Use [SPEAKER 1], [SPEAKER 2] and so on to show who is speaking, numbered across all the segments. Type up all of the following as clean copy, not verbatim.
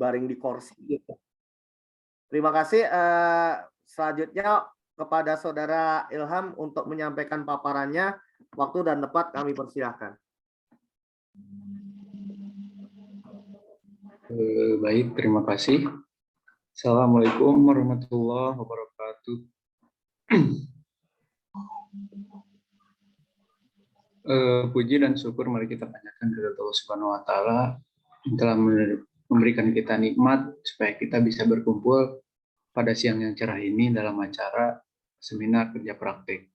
[SPEAKER 1] baring di kursi gitu. Terima kasih, selanjutnya kepada Saudara Ilham untuk menyampaikan paparannya. Waktu dan tempat kami persilahkan.
[SPEAKER 2] Baik, terima kasih. Assalamualaikum warahmatullahi wabarakatuh. Puji dan syukur mari kita panjatkan kepada Allah Subhanahu wa Ta'ala yang telah memberikan kita nikmat supaya kita bisa berkumpul pada siang yang cerah ini dalam acara seminar kerja praktik.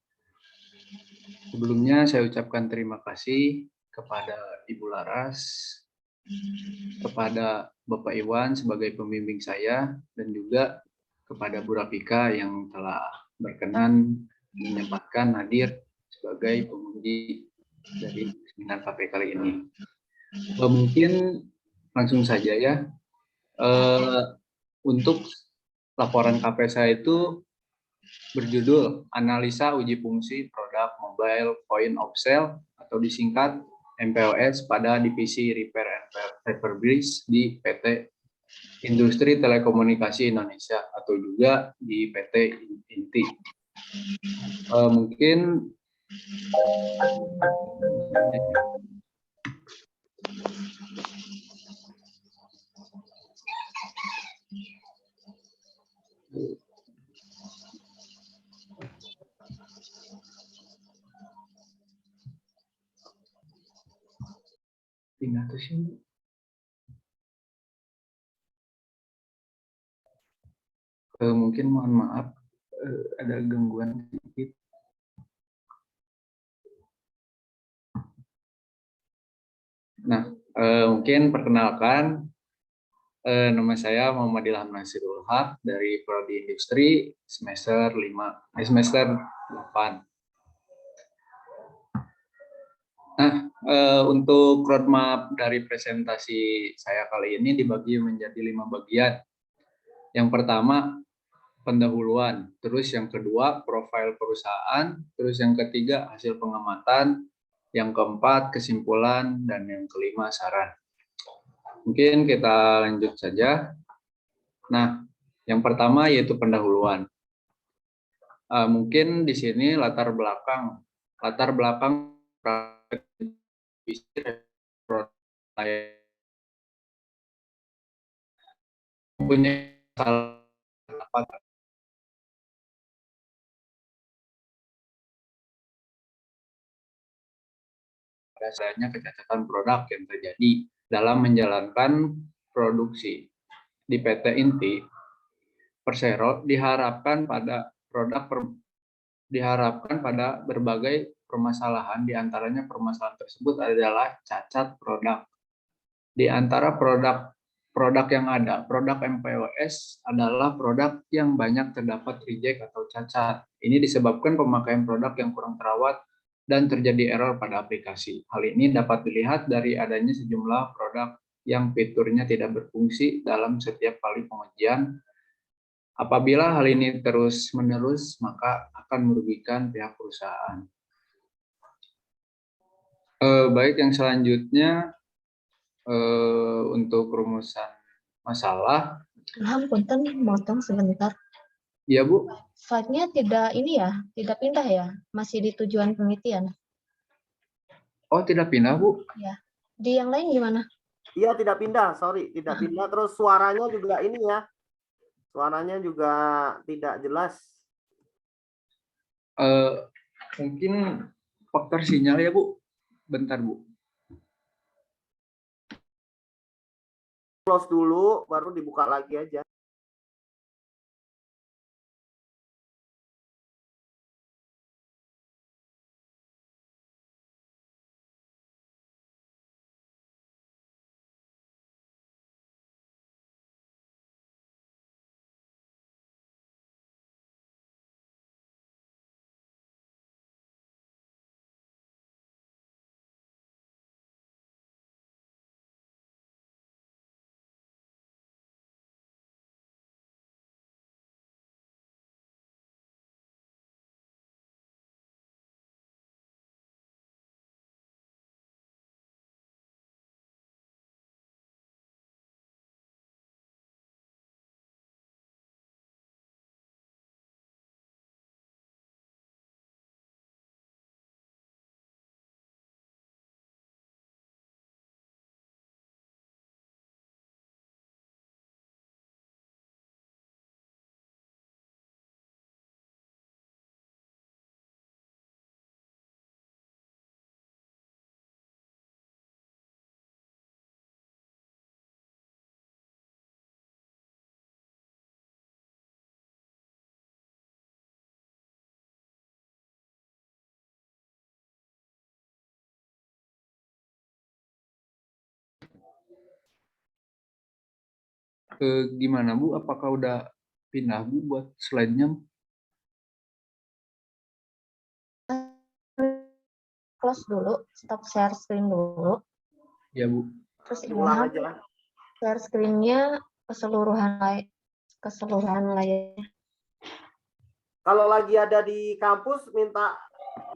[SPEAKER 2] Sebelumnya saya ucapkan terima kasih kepada Ibu Laras, kepada Bapak Iwan sebagai pembimbing saya, dan juga kepada Bu Rafika yang telah berkenan menyempatkan hadir sebagai penguji dari seminar KP kali ini. Mungkin langsung saja ya, untuk laporan KP saya itu berjudul Analisa Uji Fungsi Produk Mobile Point of Sale atau disingkat MPOS pada divisi Repair and Refurbish di PT Industri Telekomunikasi Indonesia atau juga di PT Inti. Mungkin pindah ke sini. Mungkin mohon maaf ada gangguan sedikit. Nah, mungkin perkenalkan, nama saya Muhammad Ilham Nasirul Haq dari Prodi Industri semester 8. Nah, untuk roadmap dari presentasi saya kali ini dibagi menjadi 5 bagian. Yang pertama, pendahuluan, terus yang kedua, profil perusahaan, terus yang ketiga, hasil pengamatan, yang keempat, kesimpulan, dan yang kelima, saran. Mungkin kita lanjut saja. Nah, yang pertama yaitu pendahuluan. Mungkin di sini latar belakang punya adanya kecacatan produk yang terjadi dalam menjalankan produksi di PT Inti. Persero diharapkan pada berbagai permasalahan, diantaranya permasalahan tersebut adalah cacat produk. Di antara produk yang ada, produk MPOS adalah produk yang banyak terdapat reject atau cacat. Ini disebabkan pemakaian produk yang kurang terawat dan terjadi error pada aplikasi. Hal ini dapat dilihat dari adanya sejumlah produk yang fiturnya tidak berfungsi dalam setiap kali pengujian. Apabila hal ini terus-menerus, maka akan merugikan pihak perusahaan. Baik, yang selanjutnya untuk rumusan masalah.
[SPEAKER 3] Punten, motong sebentar.
[SPEAKER 2] Iya, Bu.
[SPEAKER 3] Slide-nya tidak pindah ya? Masih di tujuan penelitian.
[SPEAKER 2] Oh, tidak pindah, Bu?
[SPEAKER 3] Ya. Di yang lain gimana?
[SPEAKER 1] Iya, tidak pindah, sorry, tidak pindah. Terus suaranya juga ini ya. Suaranya juga tidak jelas.
[SPEAKER 2] Mungkin faktor sinyal ya, Bu. Bentar, Bu.
[SPEAKER 1] Close dulu, baru dibuka lagi aja.
[SPEAKER 2] Gimana Bu? Apakah udah pindah Bu buat slide-nya?
[SPEAKER 3] Close dulu, stop share screen dulu.
[SPEAKER 2] Ya Bu.
[SPEAKER 3] Terus
[SPEAKER 1] Diulang
[SPEAKER 3] Ilham
[SPEAKER 1] aja.
[SPEAKER 3] share screen-nya keseluruhan layar.
[SPEAKER 1] Kalau lagi ada di kampus minta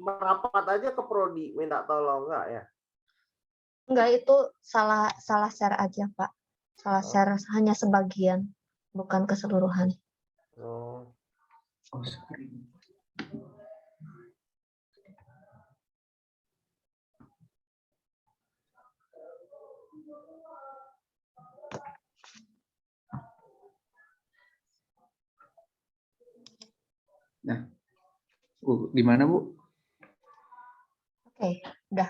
[SPEAKER 1] merapat aja ke prodi, minta tolong enggak ya?
[SPEAKER 3] Enggak, itu salah share aja, Pak. Salah share hanya sebagian, bukan keseluruhan.
[SPEAKER 1] Oh.
[SPEAKER 2] Oh, screen. Nah, di mana Bu?
[SPEAKER 3] Oke, udah.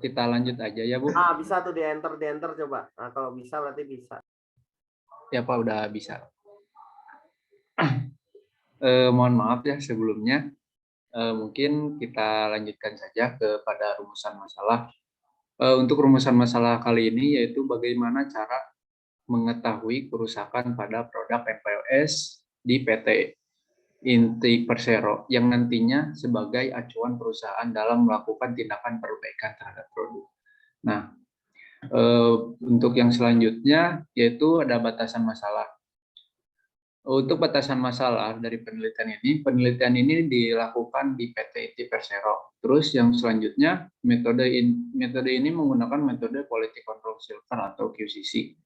[SPEAKER 2] Kita lanjut aja ya Bu.
[SPEAKER 1] Ah, bisa tuh di enter coba. Nah, kalau bisa berarti bisa.
[SPEAKER 2] Ya Pak, udah bisa. Mohon maaf ya sebelumnya. Mungkin kita lanjutkan saja kepada rumusan masalah. Untuk rumusan masalah kali ini yaitu bagaimana cara mengetahui kerusakan pada produk MPOS di PT Inti Persero yang nantinya sebagai acuan perusahaan dalam melakukan tindakan perbaikan terhadap produk. Nah, untuk yang selanjutnya yaitu ada batasan masalah. Untuk batasan masalah dari penelitian ini dilakukan di PT Inti Persero. Terus yang selanjutnya metode ini menggunakan metode Quality Control Silver atau QCC.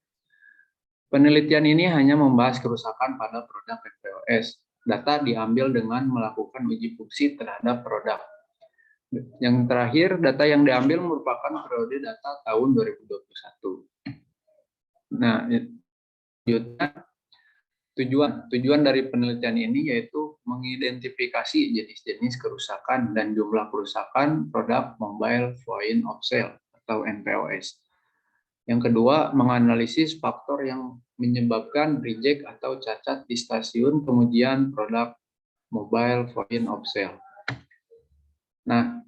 [SPEAKER 2] Penelitian ini hanya membahas kerusakan pada produk MPOS. Data diambil dengan melakukan uji fungsi terhadap produk. Yang terakhir, data yang diambil merupakan periode data tahun 2021. Nah, tujuan dari penelitian ini yaitu mengidentifikasi jenis-jenis kerusakan dan jumlah kerusakan produk mobile point of sale atau MPOS. Yang kedua, menganalisis faktor yang menyebabkan reject atau cacat di stasiun pengujian produk mobile point of sale. Nah,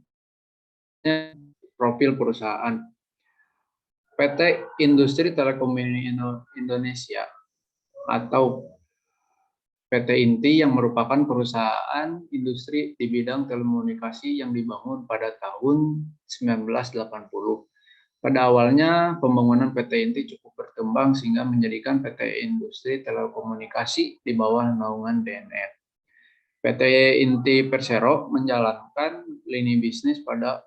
[SPEAKER 2] profil perusahaan. PT Industri Telekomunikasi Indonesia atau PT Inti yang merupakan perusahaan industri di bidang telekomunikasi yang dibangun pada tahun 1980. Pada awalnya, pembangunan PT Inti cukup berkembang sehingga menjadikan PT Industri Telekomunikasi di bawah naungan DNR. PT Inti Persero menjalankan lini bisnis pada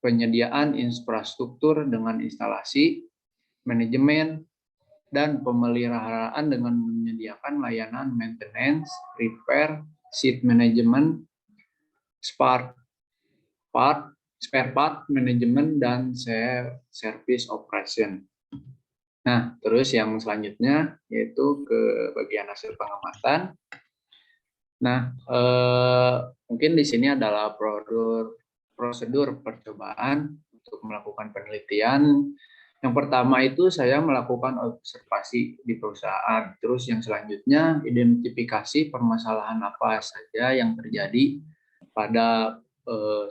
[SPEAKER 2] penyediaan infrastruktur dengan instalasi, manajemen, dan pemeliharaan dengan menyediakan layanan maintenance, repair, seat management, spare part manajemen, dan service operation. Nah, terus yang selanjutnya yaitu ke bagian hasil pengamatan. Nah, mungkin di sini adalah prosedur percobaan untuk melakukan penelitian. Yang pertama itu saya melakukan observasi di perusahaan. Terus yang selanjutnya identifikasi permasalahan apa saja yang terjadi pada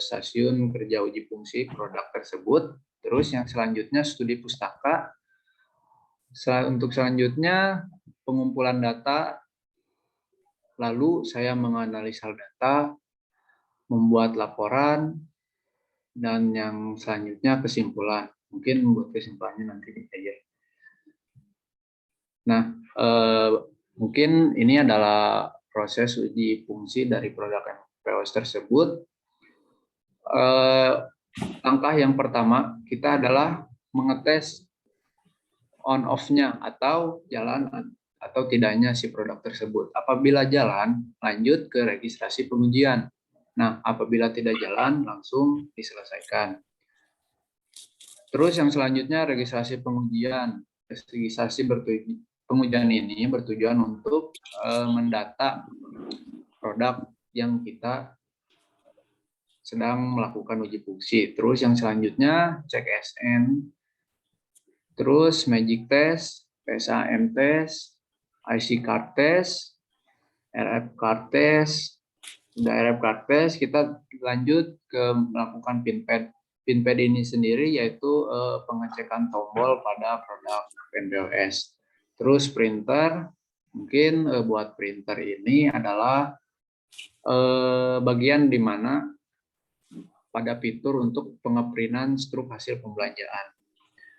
[SPEAKER 2] stasiun kerja uji fungsi produk tersebut. Terus yang selanjutnya studi pustaka. Untuk selanjutnya pengumpulan data. Lalu saya menganalisa data, membuat laporan, dan yang selanjutnya kesimpulan. Mungkin membuat kesimpulannya nanti di aja. Nah, mungkin ini adalah proses uji fungsi dari produk MPOS tersebut. Langkah yang pertama kita adalah mengetes on-off-nya atau jalan atau tidaknya si produk tersebut. Apabila jalan, lanjut ke registrasi pengujian. Nah, apabila tidak jalan, langsung diselesaikan. Terus yang selanjutnya registrasi pengujian. Registrasi pengujian ini bertujuan untuk mendata produk yang kita sedang melakukan uji fungsi. Terus yang selanjutnya cek SN, terus magic test, PSAM test, IC card test, RF card test. Sudah RF card test, kita lanjut ke melakukan pin pad PINPAD ini sendiri yaitu pengecekan tombol pada produk MPOS. Terus printer, mungkin buat printer ini adalah bagian di mana pada fitur untuk pengeprintan struk hasil pembelanjaan.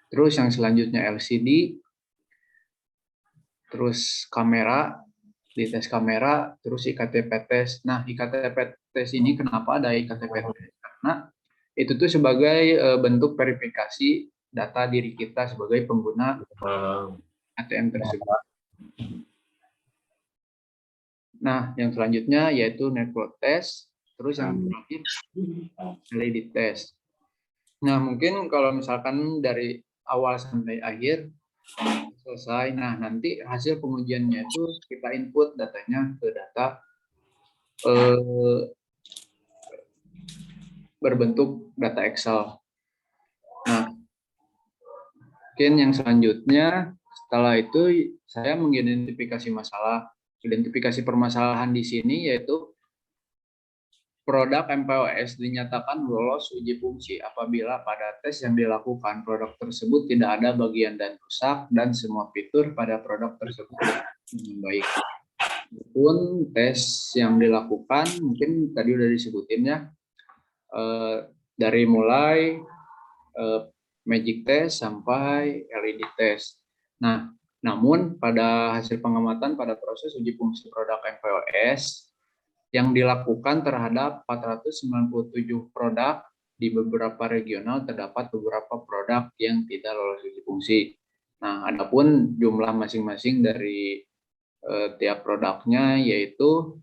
[SPEAKER 2] Terus yang selanjutnya LCD, terus kamera, di tes kamera, terus IKTP tes. Nah, IKTP tes ini kenapa ada IKTP tes? Karena itu tuh sebagai bentuk verifikasi data diri kita sebagai pengguna ATM tersebut. Nah, yang selanjutnya yaitu network test, terus yang terakhir LED test. Nah, mungkin kalau misalkan dari awal sampai akhir selesai, nah nanti hasil pengujiannya itu kita input datanya ke data berbentuk data Excel. Nah, mungkin yang selanjutnya setelah itu saya mengidentifikasi masalah. Identifikasi permasalahan di sini yaitu produk MPOS dinyatakan lolos uji fungsi apabila pada tes yang dilakukan produk tersebut tidak ada bagian dan rusak dan semua fitur pada produk tersebut dengan baik. Pun tes yang dilakukan mungkin tadi udah disebutin ya, dari mulai magic test sampai LED test. Nah, namun pada hasil pengamatan pada proses uji fungsi produk MPOS yang dilakukan terhadap 497 produk di beberapa regional terdapat beberapa produk yang tidak lolos uji fungsi. Nah, adapun jumlah masing-masing dari tiap produknya yaitu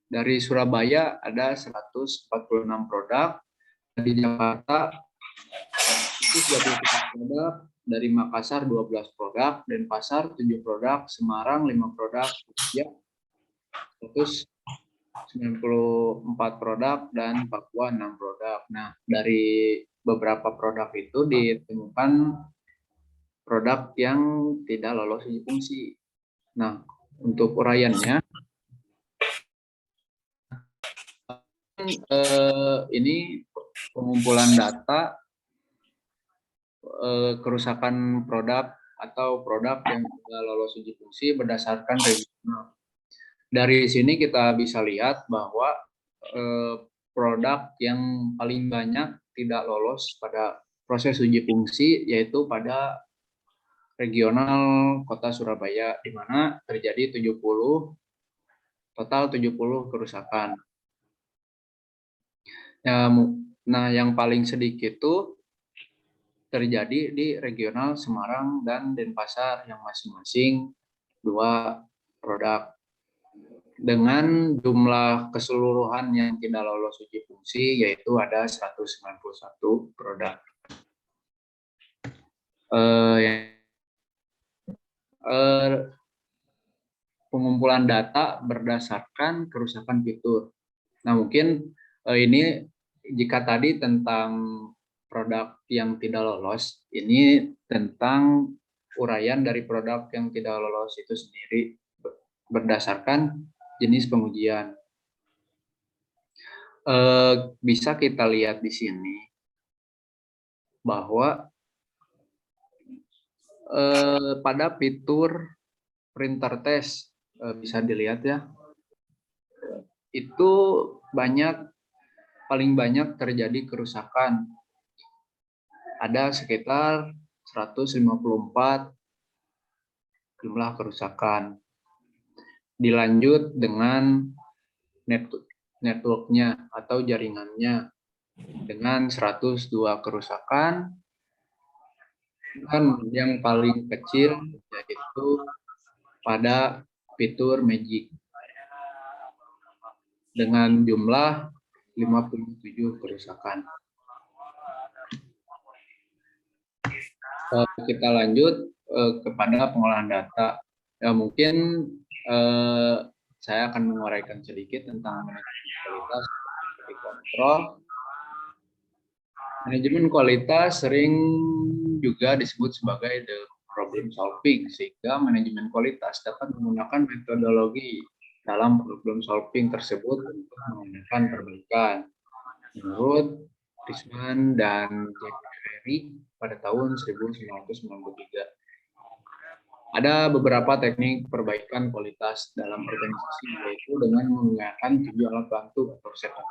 [SPEAKER 2] dari Surabaya ada 146 produk, di Jakarta itu 23 produk, dari Makassar 12 produk, Denpasar 7 produk, Semarang 5 produk, Jogja 194 produk, dan Papua 6 produk. Nah, dari beberapa produk itu ditemukan produk yang tidak lolos uji fungsi. Nah, untuk uraiannya, ini pengumpulan data kerusakan produk atau produk yang tidak lolos uji fungsi berdasarkan regional. Dari sini kita bisa lihat bahwa produk yang paling banyak tidak lolos pada proses uji fungsi yaitu pada regional Kota Surabaya, di mana terjadi 70 kerusakan. Ya, nah, yang paling sedikit itu terjadi di regional Semarang dan Denpasar yang masing-masing 2 produk. Dengan jumlah keseluruhan yang tidak lolos uji fungsi yaitu ada 191 produk. Pengumpulan data berdasarkan kerusakan fitur. Nah, mungkin ini jika tadi tentang produk yang tidak lolos, ini tentang uraian dari produk yang tidak lolos itu sendiri berdasarkan jenis pengujian. Bisa kita lihat di sini bahwa pada fitur printer test bisa dilihat ya, itu paling banyak terjadi kerusakan. Ada sekitar 154 jumlah kerusakan. Dilanjut dengan networknya atau jaringannya dengan 102 kerusakan. Dan yang paling kecil yaitu pada fitur Magic dengan jumlah 57 kerusakan. Kita lanjut kepada pengolahan data. Ya, mungkin saya akan menguraikan sedikit tentang manajemen kualitas di kontrol. Manajemen kualitas sering juga disebut sebagai the problem solving, sehingga manajemen kualitas dapat menggunakan metodologi dalam problem solving tersebut untuk menggunakan perbaikan. Menurut Prisman, dan Jack Ferry pada tahun 1993. Ada beberapa teknik perbaikan kualitas dalam organisasi, yaitu dengan menggunakan 7 alat bantu atau setup.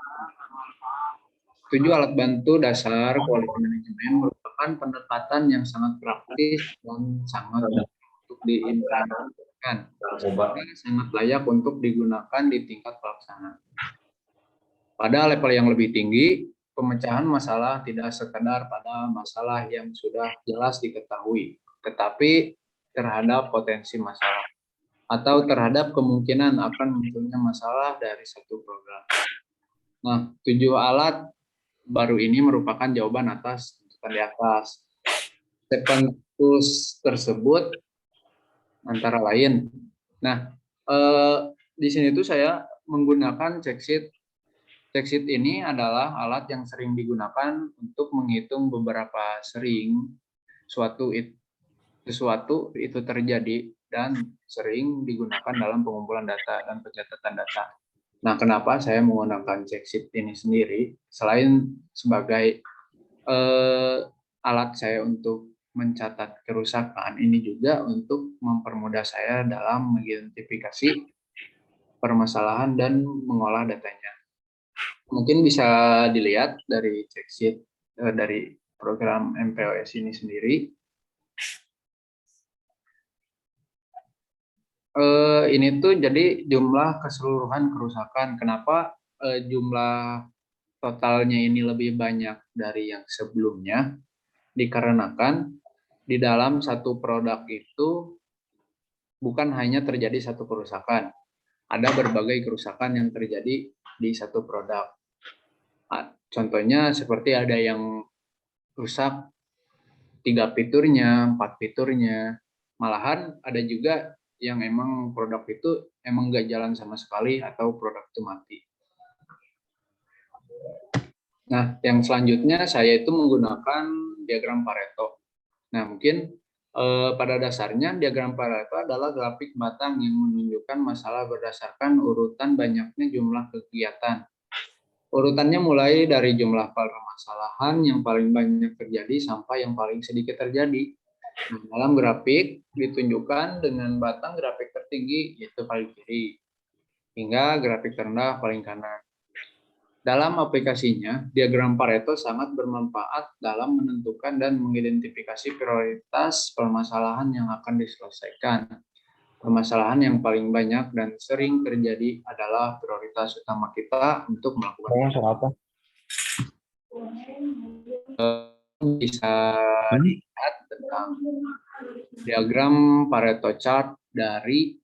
[SPEAKER 2] 7 alat bantu dasar quality management merupakan pendekatan yang sangat praktis dan sangat mudah untuk diimplementasikan, sehingga sangat layak untuk digunakan di tingkat pelaksana. Pada level yang lebih tinggi, pemecahan masalah tidak sekadar pada masalah yang sudah jelas diketahui, tetapi terhadap potensi masalah atau terhadap kemungkinan akan munculnya masalah dari satu program. Nah, 7 alat baru ini merupakan jawaban atas tuntutan di atas. Step tools tersebut antara lain. Nah, di sini tuh saya menggunakan check sheet. Check sheet ini adalah alat yang sering digunakan untuk menghitung beberapa sering sesuatu itu terjadi dan sering digunakan dalam pengumpulan data dan pencatatan data. Nah, kenapa saya menggunakan check sheet ini sendiri? Selain sebagai alat saya untuk mencatat kerusakan, ini juga untuk mempermudah saya dalam mengidentifikasi permasalahan dan mengolah datanya. Mungkin bisa dilihat dari check sheet dari program MPOS ini sendiri. Ini tuh jadi jumlah keseluruhan kerusakan. Kenapa jumlah totalnya ini lebih banyak dari yang sebelumnya? Dikarenakan di dalam satu produk itu bukan hanya terjadi satu kerusakan, ada berbagai kerusakan yang terjadi di satu produk. Contohnya seperti ada yang rusak 3 fiturnya, 4 fiturnya, malahan ada juga yang emang produk itu emang nggak jalan sama sekali atau produk itu mati. Nah, yang selanjutnya saya itu menggunakan diagram Pareto. Nah, mungkin pada dasarnya diagram Pareto adalah grafik batang yang menunjukkan masalah berdasarkan urutan banyaknya jumlah kegiatan. Urutannya mulai dari jumlah permasalahan yang paling banyak terjadi sampai yang paling sedikit terjadi. Nah, dalam grafik ditunjukkan dengan batang grafik tertinggi yaitu paling kiri hingga grafik terendah paling kanan. Dalam aplikasinya, diagram Pareto sangat bermanfaat dalam menentukan dan mengidentifikasi prioritas permasalahan yang akan diselesaikan. Permasalahan yang paling banyak dan sering terjadi adalah prioritas utama kita untuk melakukan. Bisa lihat tentang diagram Pareto chart dari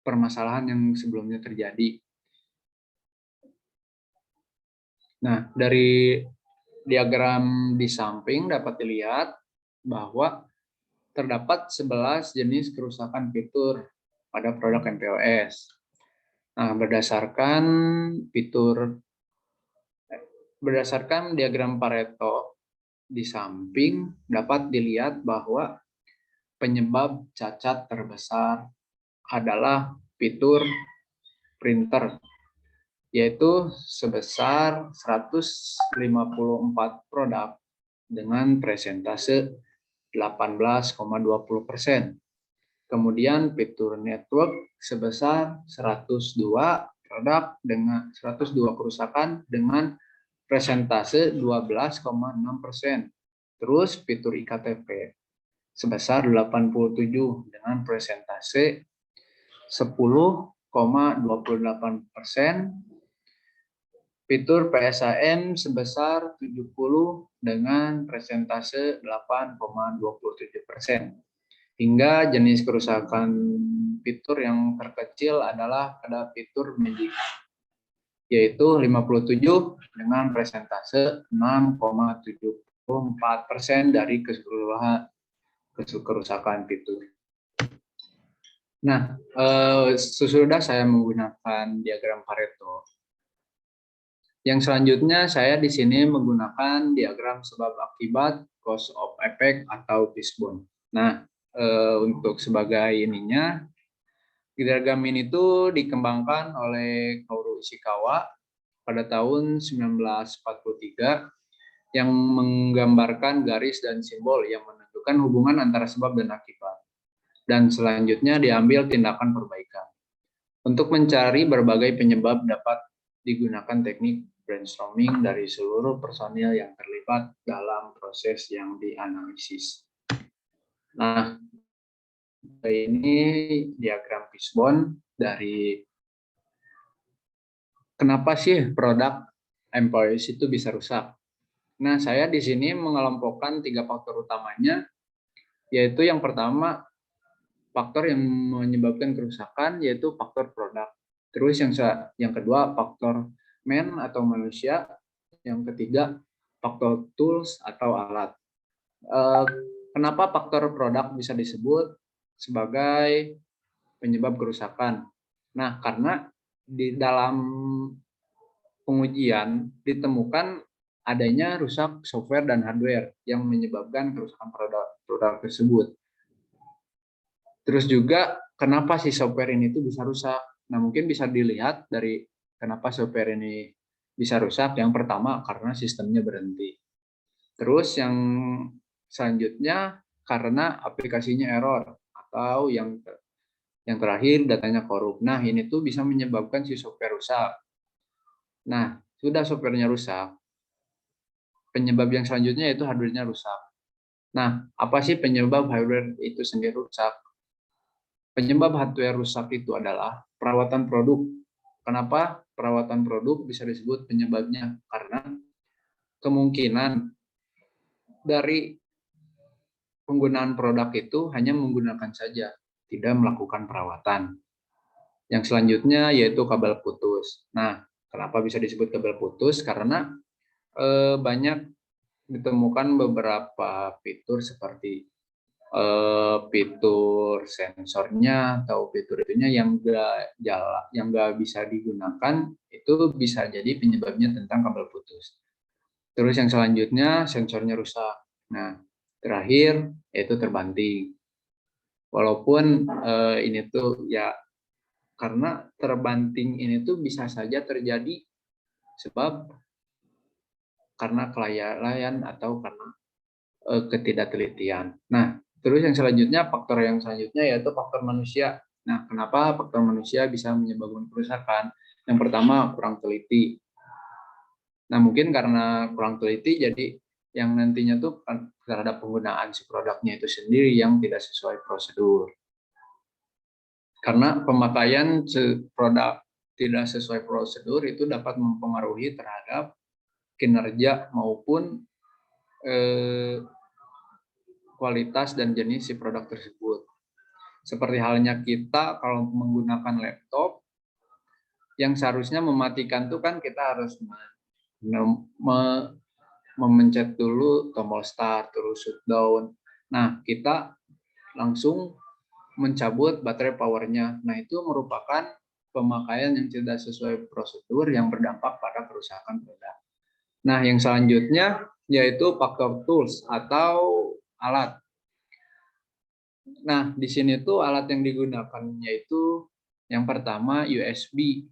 [SPEAKER 2] permasalahan yang sebelumnya terjadi. Nah, dari diagram di samping dapat dilihat bahwa terdapat 11 jenis kerusakan fitur pada produk MPOS. Nah, berdasarkan diagram Pareto di samping dapat dilihat bahwa penyebab cacat terbesar adalah fitur printer, yaitu sebesar 154 produk dengan presentase 18,20%. Kemudian fitur network sebesar 102 produk dengan 102 kerusakan dengan presentase 12,6%. Terus fitur iktp sebesar 87 dengan presentase 10,28%. Fitur PSAM sebesar 70 dengan presentase 8,27%. Hingga jenis kerusakan fitur yang terkecil adalah pada fitur Magic, yaitu 57 dengan presentase 6,74% dari keseluruhan kerusakan fitur. Nah, sesudah saya menggunakan diagram Pareto, yang selanjutnya saya di sini menggunakan diagram sebab akibat cause of effect atau fishbone. Nah, untuk sebagai diagram ini tuh dikembangkan oleh Kaoru Ishikawa pada tahun 1943 yang menggambarkan garis dan simbol yang menunjukkan hubungan antara sebab dan akibat. Dan selanjutnya diambil tindakan perbaikan. Untuk mencari berbagai penyebab dapat digunakan teknik brainstorming dari seluruh personil yang terlibat dalam proses yang dianalisis. Nah, ini diagram fishbone dari kenapa sih produk employees itu bisa rusak. Nah, saya di sini mengelompokkan 3 faktor utamanya, yaitu yang pertama, faktor yang menyebabkan kerusakan yaitu faktor produk. Terus yang kedua faktor man atau manusia, yang ketiga faktor tools atau alat. Kenapa faktor produk bisa disebut sebagai penyebab kerusakan? Nah, karena di dalam pengujian ditemukan adanya rusak software dan hardware yang menyebabkan kerusakan produk tersebut. Terus juga kenapa si software ini tuh bisa rusak? Nah, mungkin bisa dilihat dari kenapa software ini bisa rusak. Yang pertama karena sistemnya berhenti. Terus yang selanjutnya karena aplikasinya error atau yang terakhir datanya korup. Nah, ini tuh bisa menyebabkan si software rusak. Nah, sudah softwarenya rusak. Penyebab yang selanjutnya yaitu hardware-nya rusak. Nah, apa sih penyebab hardware itu sendiri rusak? Penyebab hardware rusak itu adalah perawatan produk. Kenapa perawatan produk bisa disebut penyebabnya? Karena kemungkinan dari penggunaan produk itu hanya menggunakan saja, tidak melakukan perawatan. Yang selanjutnya yaitu kabel putus. Nah, kenapa bisa disebut kabel putus? Karena banyak ditemukan beberapa fitur seperti fitur sensornya atau fitur itunya yang nggak bisa digunakan, itu bisa jadi penyebabnya tentang kabel putus. Terus yang selanjutnya sensornya rusak. Nah, terakhir yaitu terbanting. Walaupun ini tuh ya karena terbanting ini tuh bisa saja terjadi sebab karena kelalaian atau karena ketidaktelitian. Nah, terus yang selanjutnya, faktor yang selanjutnya yaitu faktor manusia. Nah, kenapa faktor manusia bisa menyebabkan kerusakan? Yang pertama, kurang teliti. Nah, mungkin karena kurang teliti, jadi yang nantinya tuh terhadap penggunaan si produknya itu sendiri yang tidak sesuai prosedur. Karena pemakaian produk tidak sesuai prosedur itu dapat mempengaruhi terhadap kinerja maupun kualitas dan jenis si produk tersebut. Seperti halnya kita kalau menggunakan laptop, yang seharusnya mematikan itu kan kita harus memencet dulu tombol start, terus shutdown. Nah, kita langsung mencabut baterai powernya. Nah, itu merupakan pemakaian yang tidak sesuai prosedur yang berdampak pada kerusakan produk. Nah, yang selanjutnya yaitu faktor tools atau alat. Nah, di sini tuh alat yang digunakan yaitu yang pertama USB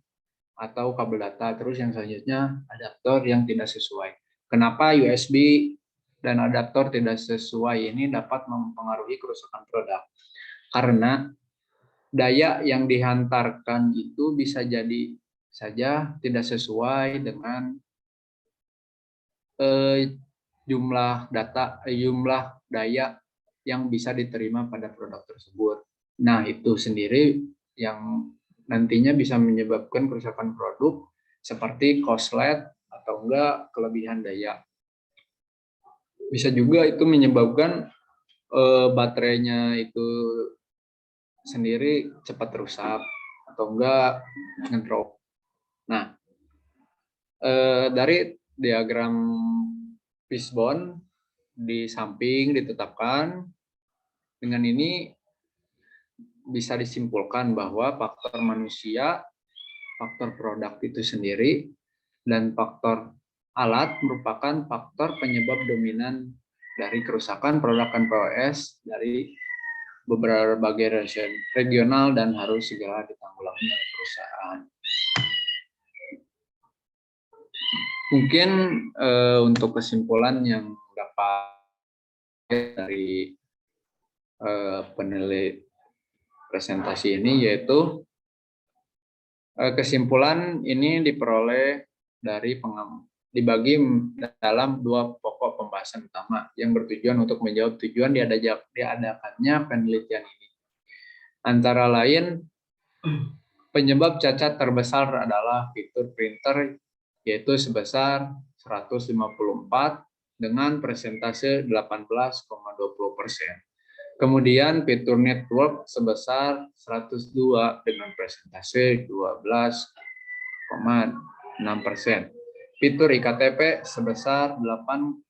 [SPEAKER 2] atau kabel data, terus yang selanjutnya adaptor yang tidak sesuai. Kenapa USB dan adaptor tidak sesuai ini dapat mempengaruhi kerusakan produk? Karena daya yang dihantarkan itu bisa jadi saja tidak sesuai dengan jumlah daya yang bisa diterima pada produk tersebut. Nah, itu sendiri yang nantinya bisa menyebabkan kerusakan produk seperti korslet atau enggak kelebihan daya. Bisa juga itu menyebabkan baterainya itu sendiri cepat rusak atau enggak ngedrop. Nah, dari diagram fishbone di samping ditetapkan, dengan ini bisa disimpulkan bahwa faktor manusia, faktor produk itu sendiri, dan faktor alat merupakan faktor penyebab dominan dari kerusakan produk MPOS dari berbagai regional dan harus segera ditanggulangi oleh perusahaan. Mungkin untuk kesimpulan yang dapat dari penelit presentasi ini, yaitu kesimpulan ini diperoleh dari dibagi dalam 2 pokok pembahasan utama yang bertujuan untuk menjawab tujuan diadakannya penelitian ini. Antara lain, penyebab cacat terbesar adalah fitur printer, yaitu sebesar 154 dengan persentase 18,20%. Kemudian fitur network sebesar 102 dengan persentase 12,6%. Fitur iktp sebesar 87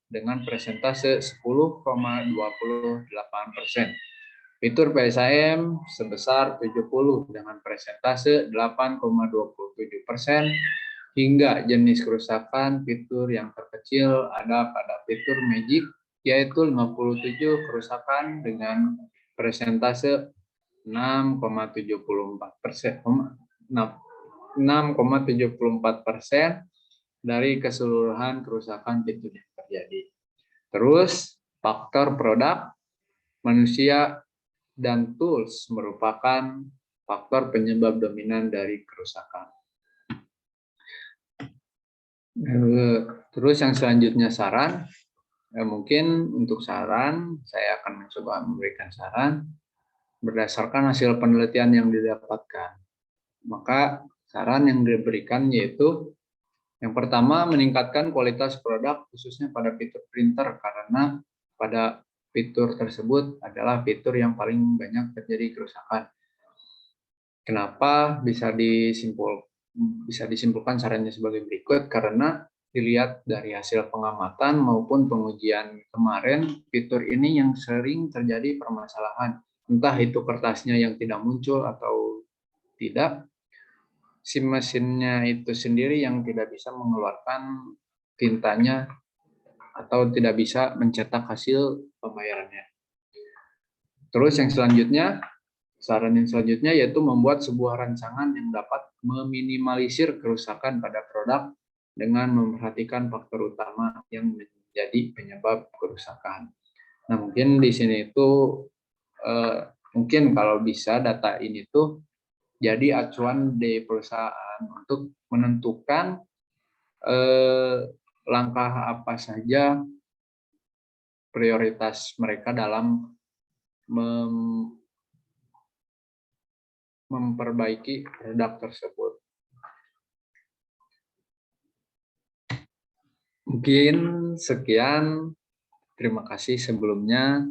[SPEAKER 2] dengan persentase 10,28%. Fitur PSAM sebesar 70 dengan persentase 8,27%. Hingga jenis kerusakan fitur yang terkecil ada pada fitur Magic, yaitu 57 kerusakan dengan persentase 6,74% dari keseluruhan kerusakan fitur yang terjadi. Terus faktor produk, manusia, dan tools merupakan faktor penyebab dominan dari kerusakan. Terus yang selanjutnya saran. Mungkin untuk saran, saya akan mencoba memberikan saran berdasarkan hasil penelitian yang didapatkan. Maka saran yang diberikan yaitu yang pertama, meningkatkan kualitas produk khususnya pada fitur printer, karena pada fitur tersebut adalah fitur yang paling banyak terjadi kerusakan. Kenapa bisa disimpulkan sarannya sebagai berikut? Karena dilihat dari hasil pengamatan maupun pengujian kemarin, fitur ini yang sering terjadi permasalahan. Entah itu kertasnya yang tidak muncul atau tidak, si mesinnya itu sendiri yang tidak bisa mengeluarkan tintanya atau tidak bisa mencetak hasil pembayarannya. Terus yang selanjutnya, saran yang selanjutnya yaitu membuat sebuah rancangan yang dapat meminimalisir kerusakan pada produk dengan memperhatikan faktor utama yang menjadi penyebab kerusakan. Nah, mungkin di sini itu mungkin kalau bisa data ini tuh jadi acuan di perusahaan untuk menentukan langkah apa saja prioritas mereka dalam memperbaiki produk tersebut. Mungkin sekian. Terima kasih sebelumnya.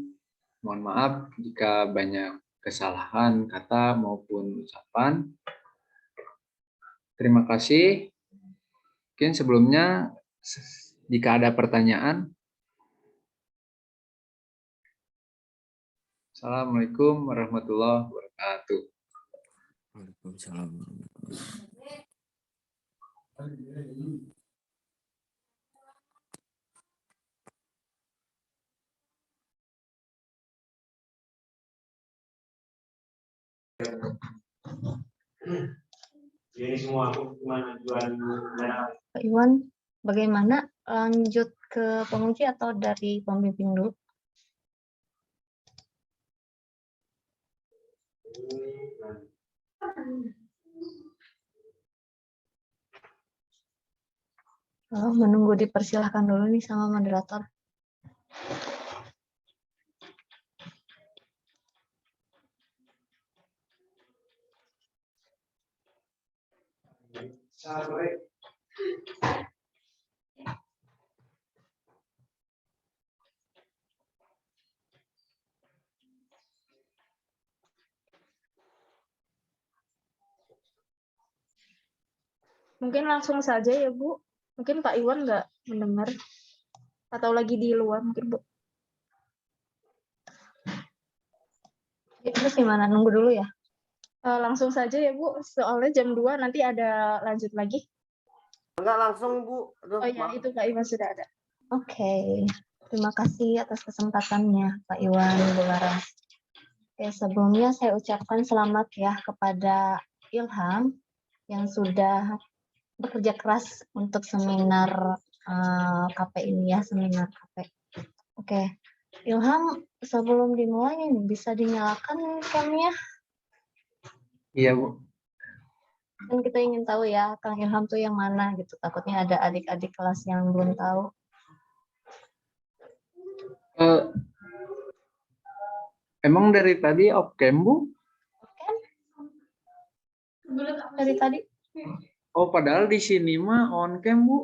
[SPEAKER 2] Mohon maaf jika banyak kesalahan kata maupun ucapan. Terima kasih. Mungkin sebelumnya jika ada pertanyaan. Assalamualaikum warahmatullahi wabarakatuh.
[SPEAKER 4] Waalaikumsalam.
[SPEAKER 5] Ini semua gimana jualan
[SPEAKER 3] Pak Iwan, bagaimana lanjut ke penguji atau dari pembimbing dulu? Menunggu dipersilahkan dulu nih sama moderator. Mungkin langsung saja ya Bu. Mungkin Pak Iwan nggak mendengar atau lagi di luar mungkin Bu. Terus gimana? Nunggu dulu ya? Langsung saja ya Bu. Soalnya jam 2 nanti ada lanjut lagi.
[SPEAKER 1] Enggak langsung Bu. Aduh,
[SPEAKER 3] Oh iya,
[SPEAKER 1] maaf.
[SPEAKER 3] itu Pak Iwan sudah ada. Oke. Terima kasih atas kesempatannya Pak Iwan, Bu Laras. Oke, sebelumnya saya ucapkan selamat ya kepada Ilham yang sudah bekerja keras untuk seminar KP ini ya, seminar KP. Oke, Ilham, sebelum dimulai bisa dinyalakan cam-nya.
[SPEAKER 2] Iya, Bu.
[SPEAKER 3] Kan kita ingin tahu ya, Kang Ilham tuh yang mana gitu. Takutnya ada adik-adik kelas yang belum tahu.
[SPEAKER 2] Eh, emang dari tadi off-cam, Bu?
[SPEAKER 3] Oke? Dari tadi?
[SPEAKER 2] Oh, padahal di sini mah on-cam, Bu.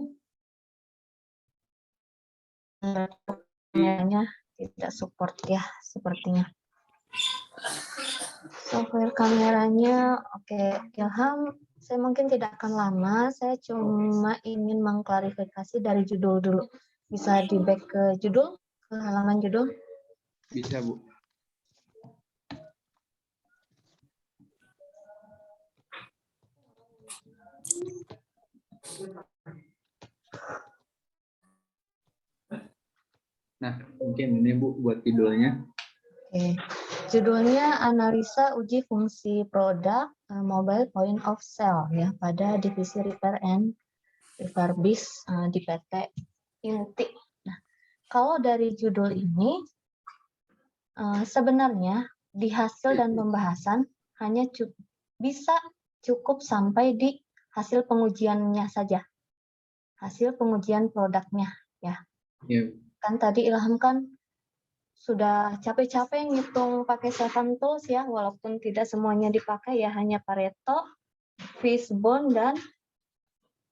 [SPEAKER 3] Kameranya tidak support ya, sepertinya. Software kameranya, oke. Ilham, saya mungkin tidak akan lama. Saya cuma ingin mengklarifikasi dari judul dulu. Bisa di back ke judul, ke halaman judul.
[SPEAKER 2] Bisa, Bu. Nah, mungkin ini, Bu, buat judulnya.
[SPEAKER 3] Oke. Judulnya analisa uji fungsi produk mobile point of sale ya pada divisi repair and refurbish di PT Inti. Nah, kalau dari judul ini sebenarnya di hasil dan pembahasan hanya bisa cukup sampai di hasil pengujiannya saja. Hasil pengujian produknya ya.
[SPEAKER 2] Iya.
[SPEAKER 3] Kan tadi Ilham kan sudah capek-capek ngitung pakai Seven Tools ya, walaupun tidak semuanya dipakai ya, hanya Pareto, Fishbone, dan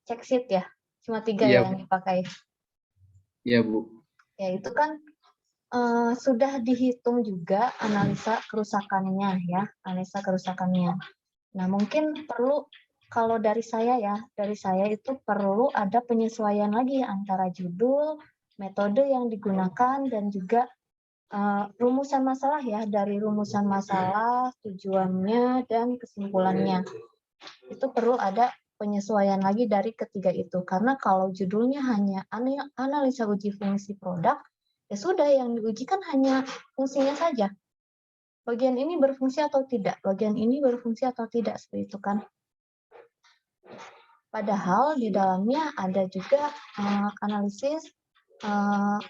[SPEAKER 3] Checksheet ya. Cuma 3
[SPEAKER 2] Iya,
[SPEAKER 3] ya yang dipakai.
[SPEAKER 2] Iya, Bu.
[SPEAKER 3] Ya itu kan sudah dihitung juga analisa kerusakannya ya, analisa kerusakannya. Nah mungkin perlu, kalau dari saya ya, dari saya itu perlu ada penyesuaian lagi antara judul, metode yang digunakan, dan juga rumusan masalah ya, dari rumusan masalah, tujuannya, dan kesimpulannya. Itu perlu ada penyesuaian lagi dari ketiga itu. Karena kalau judulnya hanya analisa uji fungsi produk, ya sudah yang diuji kan hanya fungsinya saja. Bagian ini berfungsi atau tidak, bagian ini berfungsi atau tidak, seperti itu kan. Padahal di dalamnya ada juga analisis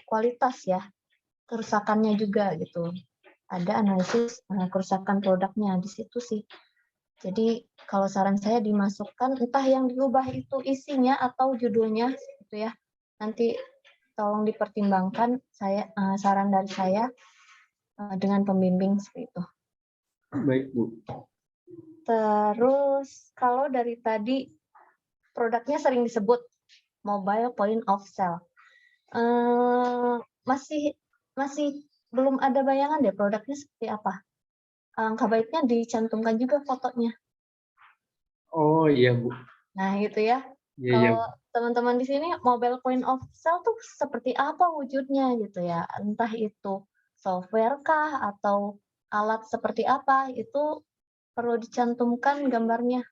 [SPEAKER 3] kualitas ya, kerusakannya juga gitu. Ada analisis kerusakan produknya di situ sih. Jadi kalau saran saya dimasukkan, entah yang diubah itu isinya atau judulnya gitu ya. Nanti tolong dipertimbangkan, saya saran dari saya dengan pembimbing seperti itu.
[SPEAKER 2] Baik, Bu.
[SPEAKER 3] Terus kalau dari tadi produknya sering disebut mobile point of sale. Masih belum ada bayangan deh produknya seperti apa. Alangkah baiknya dicantumkan juga fotonya.
[SPEAKER 2] Oh, iya, Bu.
[SPEAKER 3] Nah, itu ya.
[SPEAKER 2] Iya, iya,
[SPEAKER 3] Kalau
[SPEAKER 2] Bu.
[SPEAKER 3] teman-teman di sini mobile point of sale tuh seperti apa wujudnya gitu ya. Entah itu software kah atau alat seperti apa, itu perlu dicantumkan gambarnya.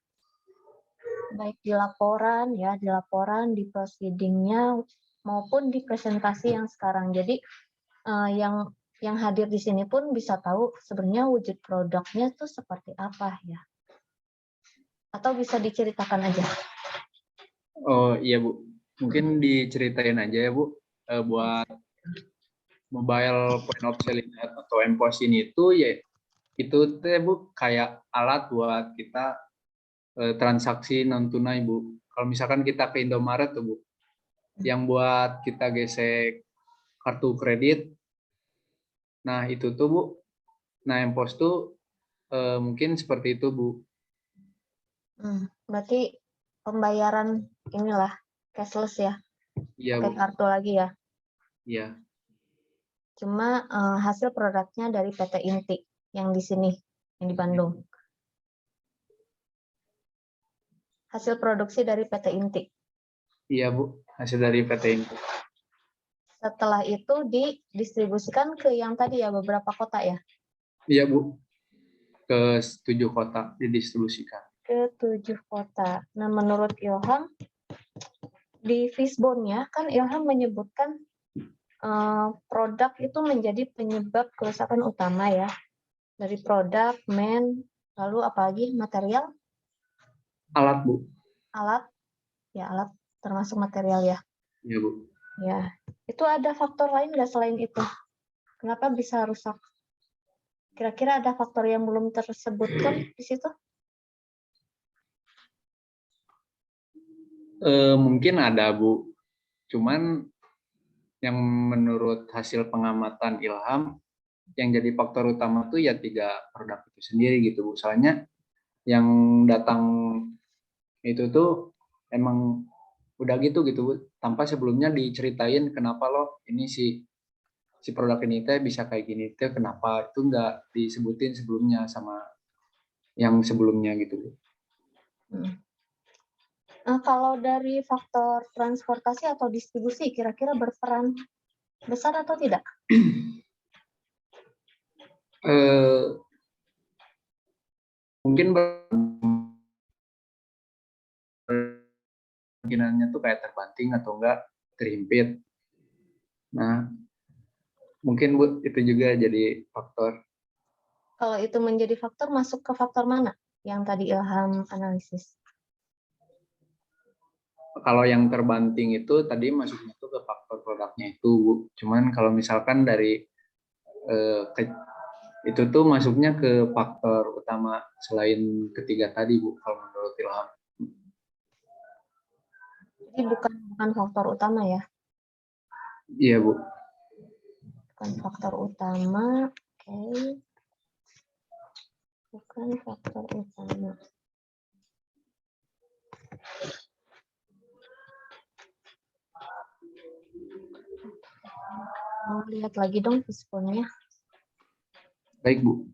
[SPEAKER 3] Baik di laporan ya, di proceedingnya maupun di presentasi yang sekarang. Jadi yang hadir di sini pun bisa tahu sebenarnya wujud produknya tuh seperti apa ya. Atau bisa diceritakan aja.
[SPEAKER 2] Oh, iya, Bu. Mungkin diceritain aja ya, Bu. Buat mobile point of sale atau MPOS ini itu ya itu teh, Bu, kayak alat buat kita transaksi non tunai, Bu. Kalau misalkan kita ke Indomaret tuh, Bu, yang buat kita gesek kartu kredit. Nah, itu tuh, Bu. Nah, MPOS tuh mungkin seperti itu, Bu.
[SPEAKER 3] Berarti pembayaran inilah cashless ya,
[SPEAKER 2] Iya,
[SPEAKER 3] pakai
[SPEAKER 2] Bu.
[SPEAKER 3] kartu lagi ya.
[SPEAKER 2] Iya.
[SPEAKER 3] Cuma hasil produknya dari PT Inti yang di sini, yang di Bandung. Hasil produksi dari PT Inti.
[SPEAKER 2] Iya, Bu. Hasil dari PT ini.
[SPEAKER 3] Setelah itu didistribusikan ke yang tadi ya, beberapa kota ya.
[SPEAKER 2] Iya, Bu. Ke 7 kota didistribusikan.
[SPEAKER 3] Ke 7 kota. Nah, menurut Ilham, di Fishbone-nya kan Ilham menyebutkan produk itu menjadi penyebab kerusakan utama ya. Dari produk, lalu apalagi material,
[SPEAKER 2] Alat, Bu.
[SPEAKER 3] alat, Ya, alat termasuk material ya.
[SPEAKER 2] Ya, Bu.
[SPEAKER 3] Ya, itu ada faktor lain nggak selain itu? Kenapa bisa rusak? Kira-kira ada faktor yang belum tersebutkan di situ?
[SPEAKER 2] Mungkin ada, Bu. Cuman yang menurut hasil pengamatan Ilham, yang jadi faktor utama tuh ya 3 produk itu sendiri gitu, Bu. Soalnya yang datang itu tuh emang udah gitu Bu, tanpa sebelumnya diceritain kenapa loh ini si produk ini teh bisa kayak gini teh, kenapa itu nggak disebutin sebelumnya sama yang sebelumnya gitu, Bu.
[SPEAKER 3] Nah, kalau dari faktor transportasi atau distribusi, kira-kira berperan besar atau tidak?
[SPEAKER 2] Mungkin kemungkinannya tuh kayak terbanting atau enggak terhimpit. Nah, mungkin Bu itu juga jadi faktor.
[SPEAKER 3] Kalau itu menjadi faktor, masuk ke faktor mana yang tadi Ilham analisis?
[SPEAKER 2] Kalau yang terbanting itu tadi masuknya tuh ke faktor produknya itu, Bu. Cuman kalau misalkan dari itu tuh masuknya ke faktor utama selain ketiga tadi, Bu, kalau menurut Ilham.
[SPEAKER 3] Jadi bukan faktor utama ya?
[SPEAKER 2] Iya, Bu.
[SPEAKER 3] Bukan faktor utama, oke. Bukan faktor utama. Mau lihat lagi dong responnya.
[SPEAKER 2] Baik, Bu.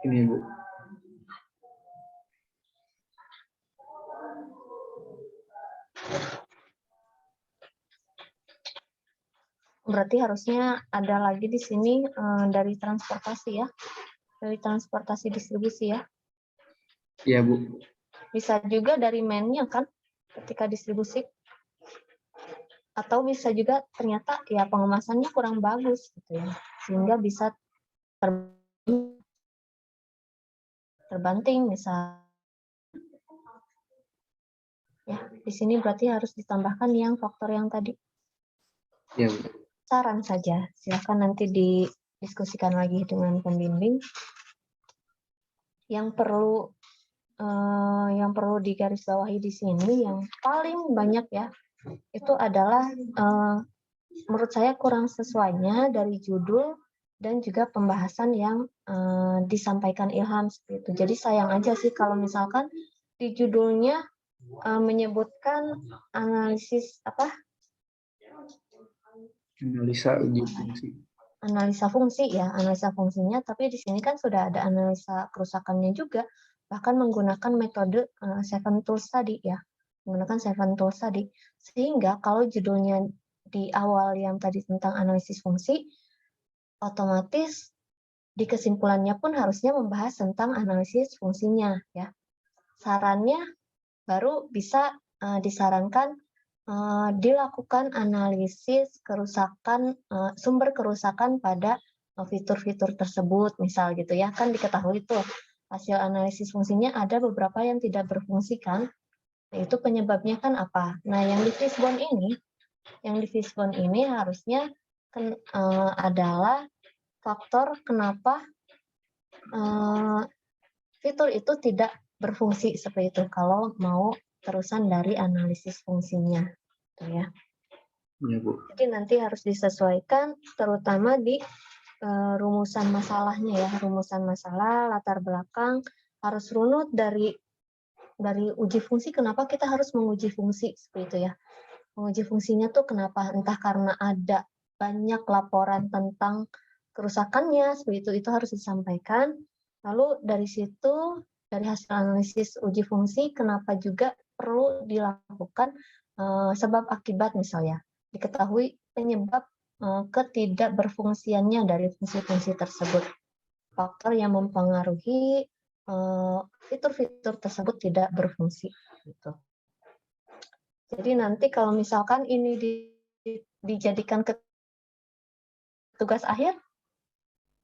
[SPEAKER 2] Ini, Bu.
[SPEAKER 3] Berarti harusnya ada lagi di sini dari transportasi ya, dari transportasi distribusi ya.
[SPEAKER 2] Iya, Bu.
[SPEAKER 3] Bisa juga dari man-nya kan, ketika distribusi. Atau bisa juga ternyata ya pengemasannya kurang bagus gitu ya, sehingga bisa terbanting misal. Ya, di sini berarti harus ditambahkan yang faktor yang tadi.
[SPEAKER 2] Iya, Bu.
[SPEAKER 3] Saran saja, silakan nanti didiskusikan lagi dengan pembimbing. Yang perlu digarisbawahi di sini yang paling banyak ya, itu adalah menurut saya kurang sesuainya dari judul dan juga pembahasan yang disampaikan Ilham seperti itu. Jadi sayang aja sih kalau misalkan di judulnya menyebutkan analisis
[SPEAKER 2] Analisa uji fungsi.
[SPEAKER 3] analisa fungsi ya, analisa fungsinya, tapi di sini kan sudah ada analisa kerusakannya juga, bahkan menggunakan metode 7 tools tadi ya, menggunakan 7 tools tadi. Sehingga kalau judulnya di awal yang tadi tentang analisis fungsi, otomatis di kesimpulannya pun harusnya membahas tentang analisis fungsinya ya. Sarannya baru bisa disarankan dilakukan analisis kerusakan sumber kerusakan pada fitur-fitur tersebut misal gitu ya, kan diketahui tuh hasil analisis fungsinya ada beberapa yang tidak berfungsi kan. Nah, itu penyebabnya kan apa? Nah, yang di fishbone ini harusnya adalah faktor kenapa fitur itu tidak berfungsi seperti itu kalau mau terusan dari analisis fungsinya, gitu ya.
[SPEAKER 2] Iya, Bu.
[SPEAKER 3] Jadi nanti harus disesuaikan terutama di rumusan masalahnya ya, rumusan masalah, latar belakang, harus runut dari uji fungsi, kenapa kita harus menguji fungsi seperti itu ya. Menguji fungsinya tuh kenapa? Entah karena ada banyak laporan tentang kerusakannya, seperti itu harus disampaikan. Lalu dari situ, dari hasil analisis uji fungsi, kenapa juga perlu dilakukan sebab akibat misalnya. Diketahui penyebab ketidakberfungsiannya dari fungsi-fungsi tersebut. faktor yang mempengaruhi fitur-fitur tersebut tidak berfungsi gitu. Jadi nanti kalau misalkan ini dijadikan ke tugas akhir,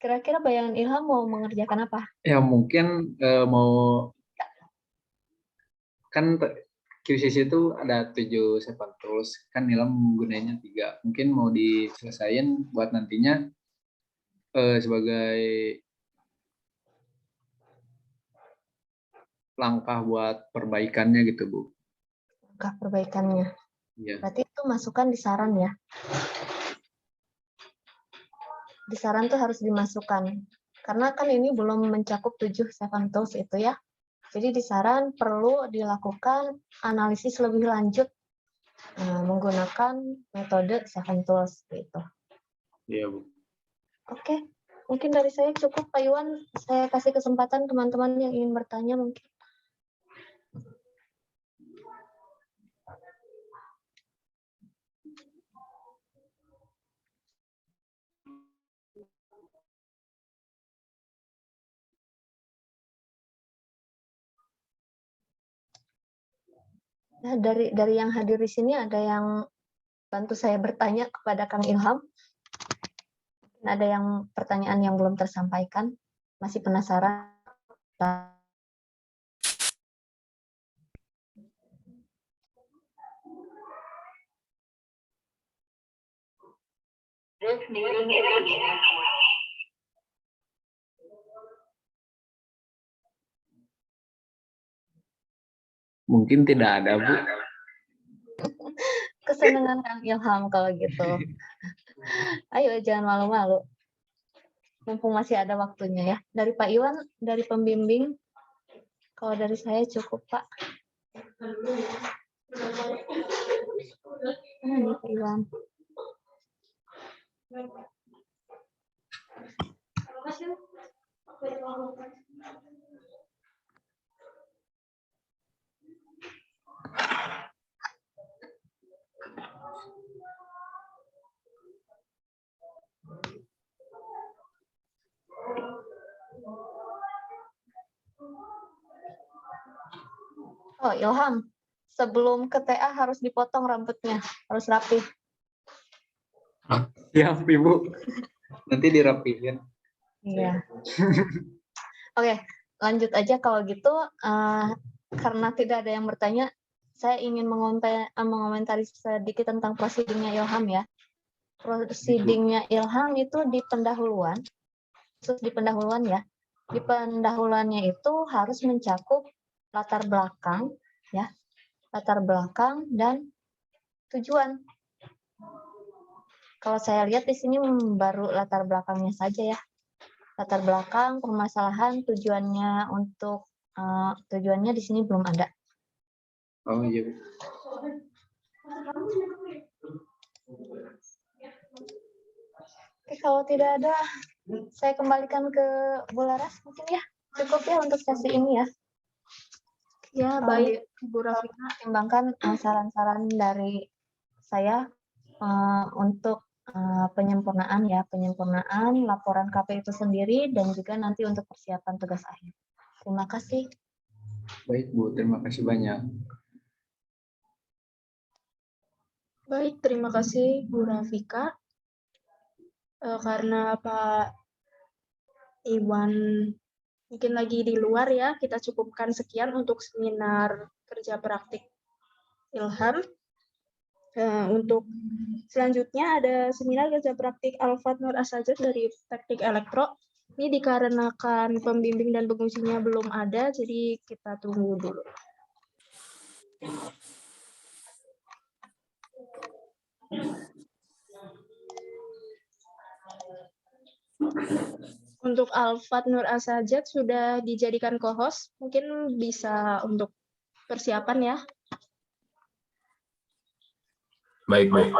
[SPEAKER 3] kira-kira bayangan Ilham mau mengerjakan apa?
[SPEAKER 2] Ya mungkin mau kan QCC itu ada 7 seven tools, kan Ilham gunanya 3. Mungkin mau diselesain buat nantinya sebagai langkah buat perbaikannya gitu, Bu.
[SPEAKER 3] Langkah perbaikannya.
[SPEAKER 2] Iya.
[SPEAKER 3] Berarti itu masukan di saran ya. Di saran tuh harus dimasukkan. Karena kan ini belum mencakup 7 seven tools itu ya. Jadi di saran perlu dilakukan analisis lebih lanjut menggunakan metode seven tools gitu.
[SPEAKER 2] Iya, Bu.
[SPEAKER 3] Oke, mungkin dari saya cukup Pak Iwan. Saya kasih kesempatan teman-teman yang ingin bertanya mungkin. Nah, dari yang hadir di sini ada yang bantu saya bertanya kepada Kang Ilham. Ada yang pertanyaan yang belum tersampaikan, masih penasaran.
[SPEAKER 2] Mungkin tidak ada, Bu.
[SPEAKER 3] Kesenangan Kang Ilham kalau gitu. Ayo jangan malu-malu. Mumpung masih ada waktunya ya. Dari Pak Iwan, dari pembimbing, kalau dari saya cukup Pak. Ini Pak Iwan. Oh Ilham, sebelum ke TA harus dipotong rambutnya, harus rapi.
[SPEAKER 2] Siap, Ibu. Nanti dirapihin.
[SPEAKER 3] Iya. Oke, lanjut aja kalau gitu. Karena tidak ada yang bertanya, saya ingin mengomentari sedikit tentang proceedingnya Ilham ya. Proceedingnya Ilham itu di pendahuluan, khusus di pendahuluan ya. Di pendahuluannya itu harus mencakup latar belakang, ya, latar belakang dan tujuan. Kalau saya lihat di sini baru latar belakangnya saja ya. Latar belakang, permasalahan, tujuannya untuk tujuannya di sini belum ada.
[SPEAKER 2] Oh iya, Bu.
[SPEAKER 3] Oke, kalau tidak ada, saya kembalikan ke Bu Laras mungkin ya. Cukup ya untuk sesi ini ya.
[SPEAKER 6] Ya, baik, Bu Rafika.
[SPEAKER 3] Pertimbangkan saran-saran dari saya untuk penyempurnaan ya, penyempurnaan laporan KP itu sendiri dan juga nanti untuk persiapan tugas akhir. Terima kasih.
[SPEAKER 2] Baik, Bu. Terima kasih banyak.
[SPEAKER 6] Baik, terima kasih Bu Rafika. Karena Pak Iwan mungkin lagi di luar ya, kita cukupkan sekian untuk seminar kerja praktik Ilham. Untuk selanjutnya ada seminar kerja praktik Alfat Nur Asajat dari Teknik Elektro. Ini dikarenakan pembimbing dan pengujinya belum ada, jadi kita tunggu dulu. Untuk Alfat Nur Asajat sudah dijadikan co-host, mungkin bisa untuk persiapan ya.
[SPEAKER 7] Baik, baik.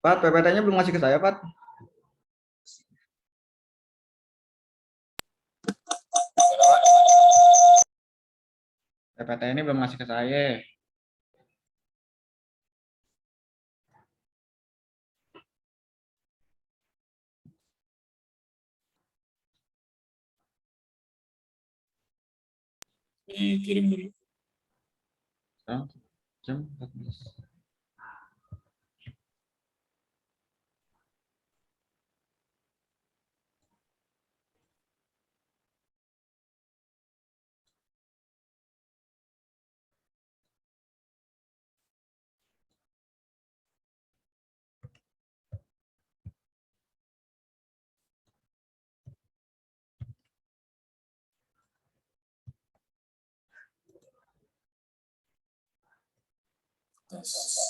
[SPEAKER 8] Pat, PPT-nya belum ngasih ke saya, Pat. PPT ini belum ngasih ke saya.
[SPEAKER 7] Dikirim dulu.
[SPEAKER 8] Sekarang jam 14.
[SPEAKER 7] Tes.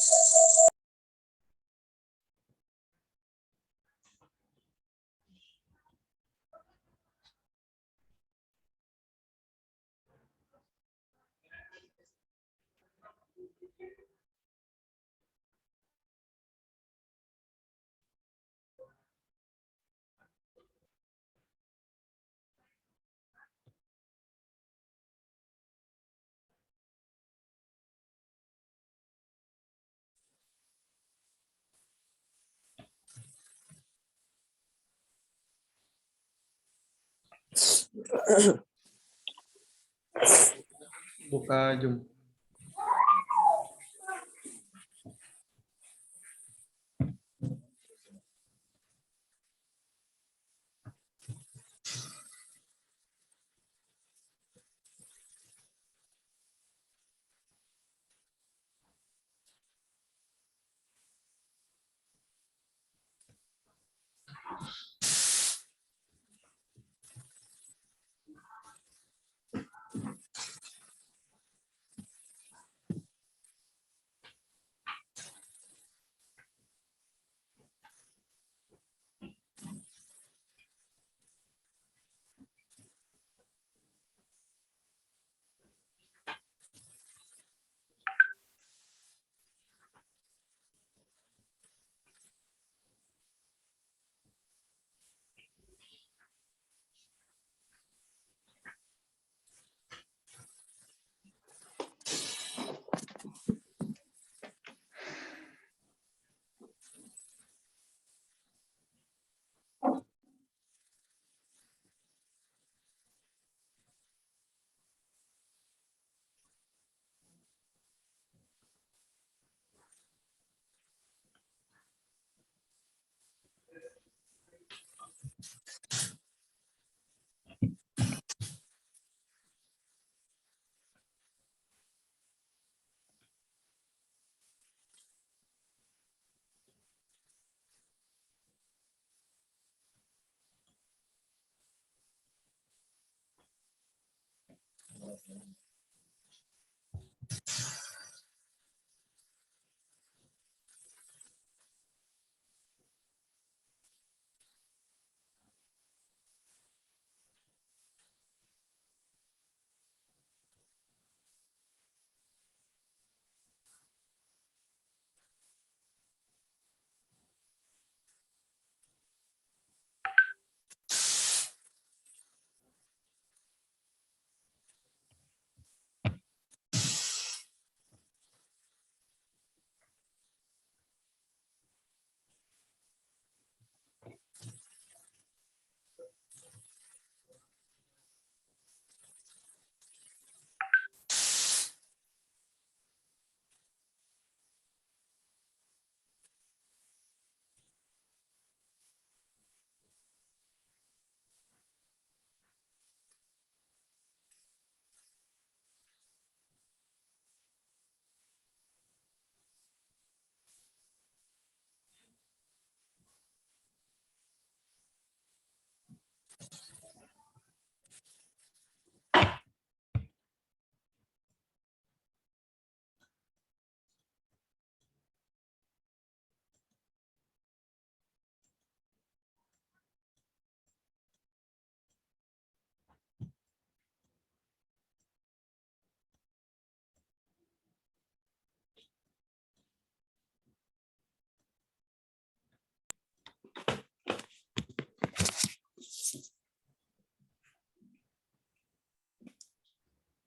[SPEAKER 8] Buka Zoom.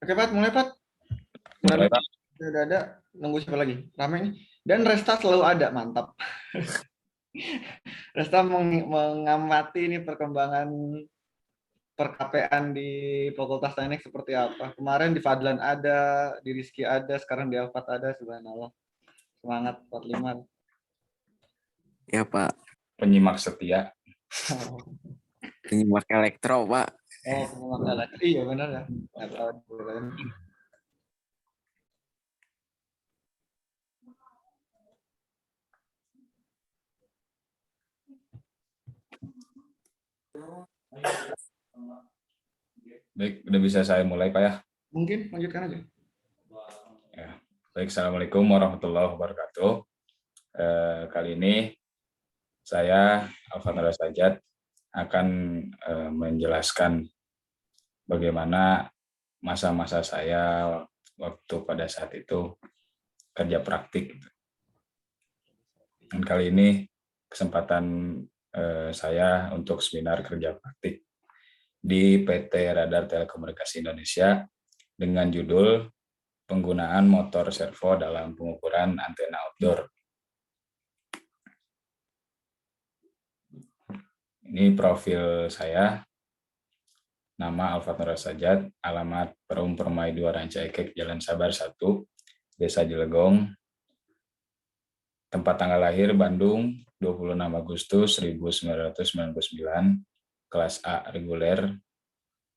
[SPEAKER 8] Oke, Pat, mulai, Pat.
[SPEAKER 7] Mulai, Pak.
[SPEAKER 8] Udah ada, nunggu siapa lagi? Rame nih. Dan Resta selalu ada, mantap. Resta mengamati ini perkembangan perKP-an di Fakultas Teknik seperti apa. Kemarin di Fadlan ada, di Rizky ada, sekarang di Alfat ada, subhanallah. Semangat 45.
[SPEAKER 4] Ya Pak,
[SPEAKER 7] Penyimak setia.
[SPEAKER 4] penyimak elektro Pak.
[SPEAKER 8] Oh, penyimak elektrik. Iya benar ya. Nggak tahu.
[SPEAKER 7] Baik, udah bisa saya mulai, Pak ya?
[SPEAKER 8] Mungkin lanjutkan aja.
[SPEAKER 7] Ya. Baik, Assalamualaikum warahmatullahi wabarakatuh. Kali ini saya, Alfat Nur Sajat, akan menjelaskan bagaimana masa-masa saya waktu pada saat itu kerja praktik. Dan kali ini kesempatan saya untuk seminar kerja praktik di PT Radar Telekomunikasi Indonesia dengan judul penggunaan motor servo dalam pengukuran antena outdoor. Ini profil saya, nama Alfat Nur Sajat, alamat Perum Permai 2 Ranca Ekek, Jalan Sabar 1, Desa Jelegong, tempat tanggal lahir Bandung, 26 Agustus 1999, kelas A reguler,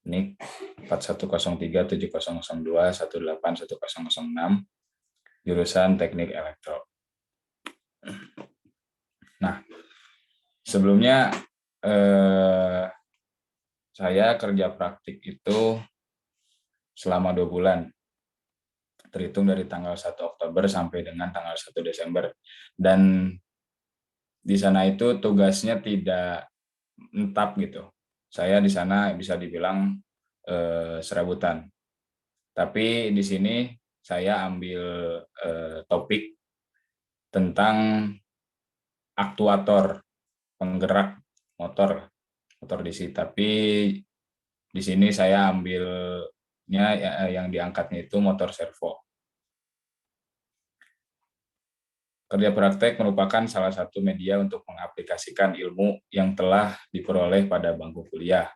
[SPEAKER 7] NIK 41037002181006, jurusan Teknik Elektro. Nah, sebelumnya saya kerja praktik itu selama 2 bulan, terhitung dari tanggal 1 Oktober sampai dengan tanggal 1 Desember. Dan di sana itu tugasnya tidak menetap gitu. Saya di sana bisa dibilang serabutan. Tapi di sini saya ambil topik tentang aktuator penggerak motor DC. Tapi di sini saya ambilnya yang diangkatnya itu motor servo. Kerja praktek merupakan salah satu media untuk mengaplikasikan ilmu yang telah diperoleh pada bangku kuliah.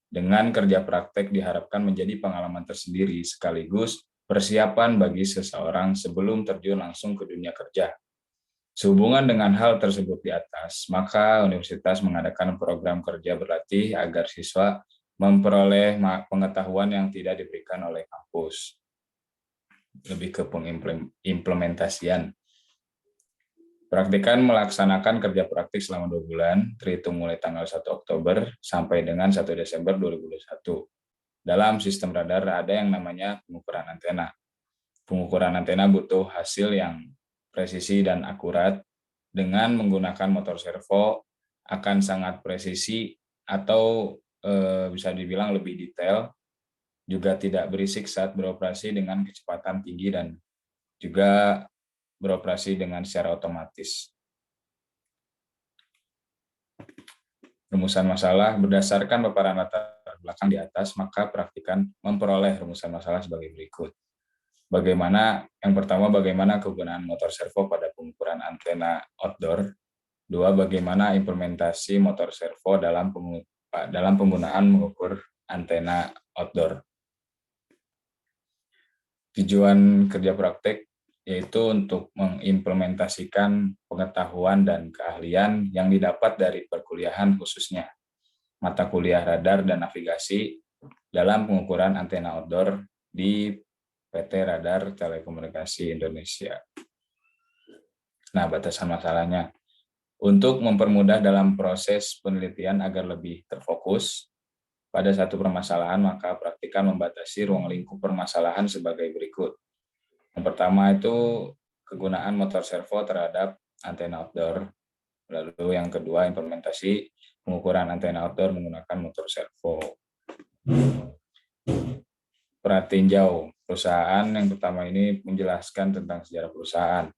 [SPEAKER 7] Dengan kerja praktek diharapkan menjadi pengalaman tersendiri sekaligus persiapan bagi seseorang sebelum terjun langsung ke dunia kerja. Sehubungan dengan hal tersebut di atas, maka universitas mengadakan program kerja berlatih agar siswa memperoleh pengetahuan yang tidak diberikan oleh kampus. Lebih ke pengimplementasian. Praktikan melaksanakan kerja praktik selama 2 bulan, terhitung mulai tanggal 1 Oktober sampai dengan 1 Desember 2021. Dalam sistem radar ada yang namanya pengukuran antena. Pengukuran antena butuh hasil yang presisi dan akurat. Dengan menggunakan motor servo akan sangat presisi atau bisa dibilang lebih detail, juga tidak berisik saat beroperasi dengan kecepatan tinggi dan juga beroperasi dengan secara otomatis. Rumusan masalah berdasarkan paparan latar belakang di atas, maka praktikan memperoleh rumusan masalah sebagai berikut. Yang pertama, bagaimana kegunaan motor servo pada pengukuran antena outdoor. 2, bagaimana implementasi motor servo dalam penggunaan mengukur antena outdoor. Tujuan kerja praktek yaitu untuk mengimplementasikan pengetahuan dan keahlian yang didapat dari perkuliahan, khususnya mata kuliah radar dan navigasi dalam pengukuran antena outdoor di PT Radar Telekomunikasi Indonesia. Nah, batasan masalahnya. Untuk mempermudah dalam proses penelitian agar lebih terfokus pada satu permasalahan, maka praktikan membatasi ruang lingkup permasalahan sebagai berikut. Yang pertama itu kegunaan motor servo terhadap antena outdoor. Lalu yang kedua, implementasi pengukuran antena outdoor menggunakan motor servo. Pratinjau perusahaan yang pertama ini menjelaskan tentang sejarah perusahaan.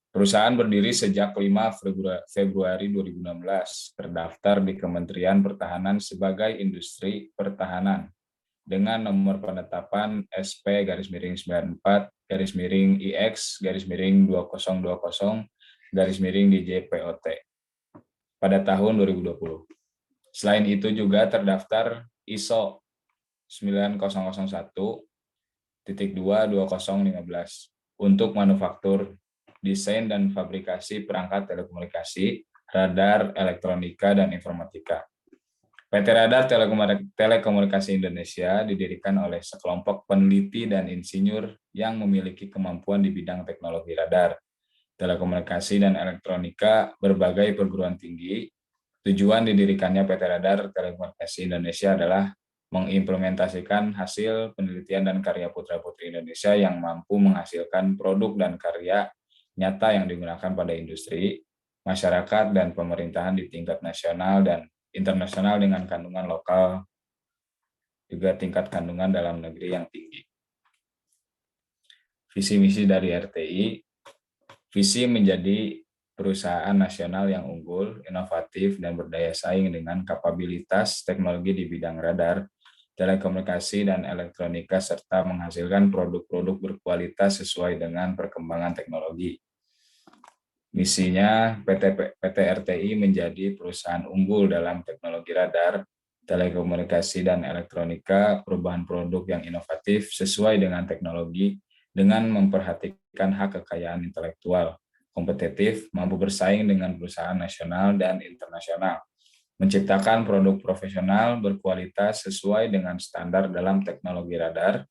[SPEAKER 7] Perusahaan berdiri sejak 5 Februari 2016, terdaftar di Kementerian Pertahanan sebagai industri pertahanan. dengan nomor penetapan SP-IX-2020-2020-DJPOT pada tahun 2020. Selain itu juga terdaftar ISO 9001.2.2015 untuk manufaktur, desain dan fabrikasi perangkat telekomunikasi, radar, elektronika, dan informatika. PT Radar Telekomunikasi Indonesia didirikan oleh sekelompok peneliti dan insinyur yang memiliki kemampuan di bidang teknologi radar, telekomunikasi, dan elektronika berbagai perguruan tinggi. Tujuan didirikannya PT Radar Telekomunikasi Indonesia adalah mengimplementasikan hasil penelitian dan karya putra-putri Indonesia yang mampu menghasilkan produk dan karya nyata yang digunakan pada industri, masyarakat, dan pemerintahan di tingkat nasional dan internasional dengan kandungan lokal, juga tingkat kandungan dalam negeri yang tinggi. Visi misi dari RTI, visi menjadi perusahaan nasional yang unggul, inovatif, dan berdaya saing dengan kapabilitas teknologi di bidang radar, telekomunikasi, dan elektronika, serta menghasilkan produk-produk berkualitas sesuai dengan perkembangan teknologi. Misinya, PT RTI menjadi perusahaan unggul dalam teknologi radar, telekomunikasi, dan elektronika, perubahan produk yang inovatif sesuai dengan teknologi, dengan memperhatikan hak kekayaan intelektual, kompetitif, mampu bersaing dengan perusahaan nasional dan internasional, menciptakan produk profesional berkualitas sesuai dengan standar dalam teknologi radar,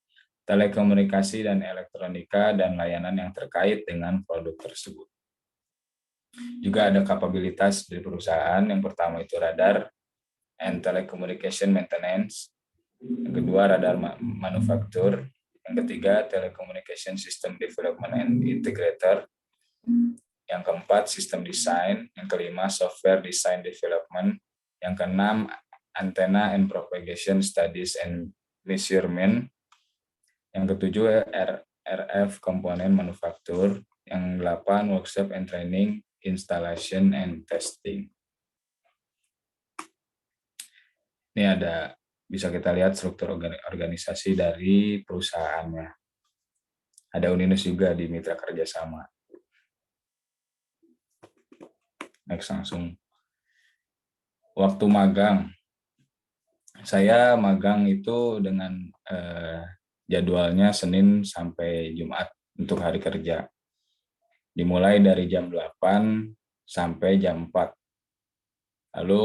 [SPEAKER 7] telekomunikasi, dan elektronika, dan layanan yang terkait dengan produk tersebut. Juga ada kapabilitas dari perusahaan. Yang pertama itu radar and telecommunication maintenance. Yang kedua radar manufaktur. Yang ketiga telecommunication system development and integrator. Yang keempat sistem design. Yang kelima software design development. Yang keenam antenna and propagation studies and measurement. Yang ketujuh RF component manufaktur. Yang delapan workshop and training, installation and testing. Ini ada, bisa kita lihat struktur organisasi dari perusahaannya. Ada Uninus juga di mitra kerjasama. Next langsung. Waktu magang. Saya magang itu dengan jadwalnya Senin sampai Jumat untuk hari kerja. Dimulai dari jam 8 sampai jam 4. Lalu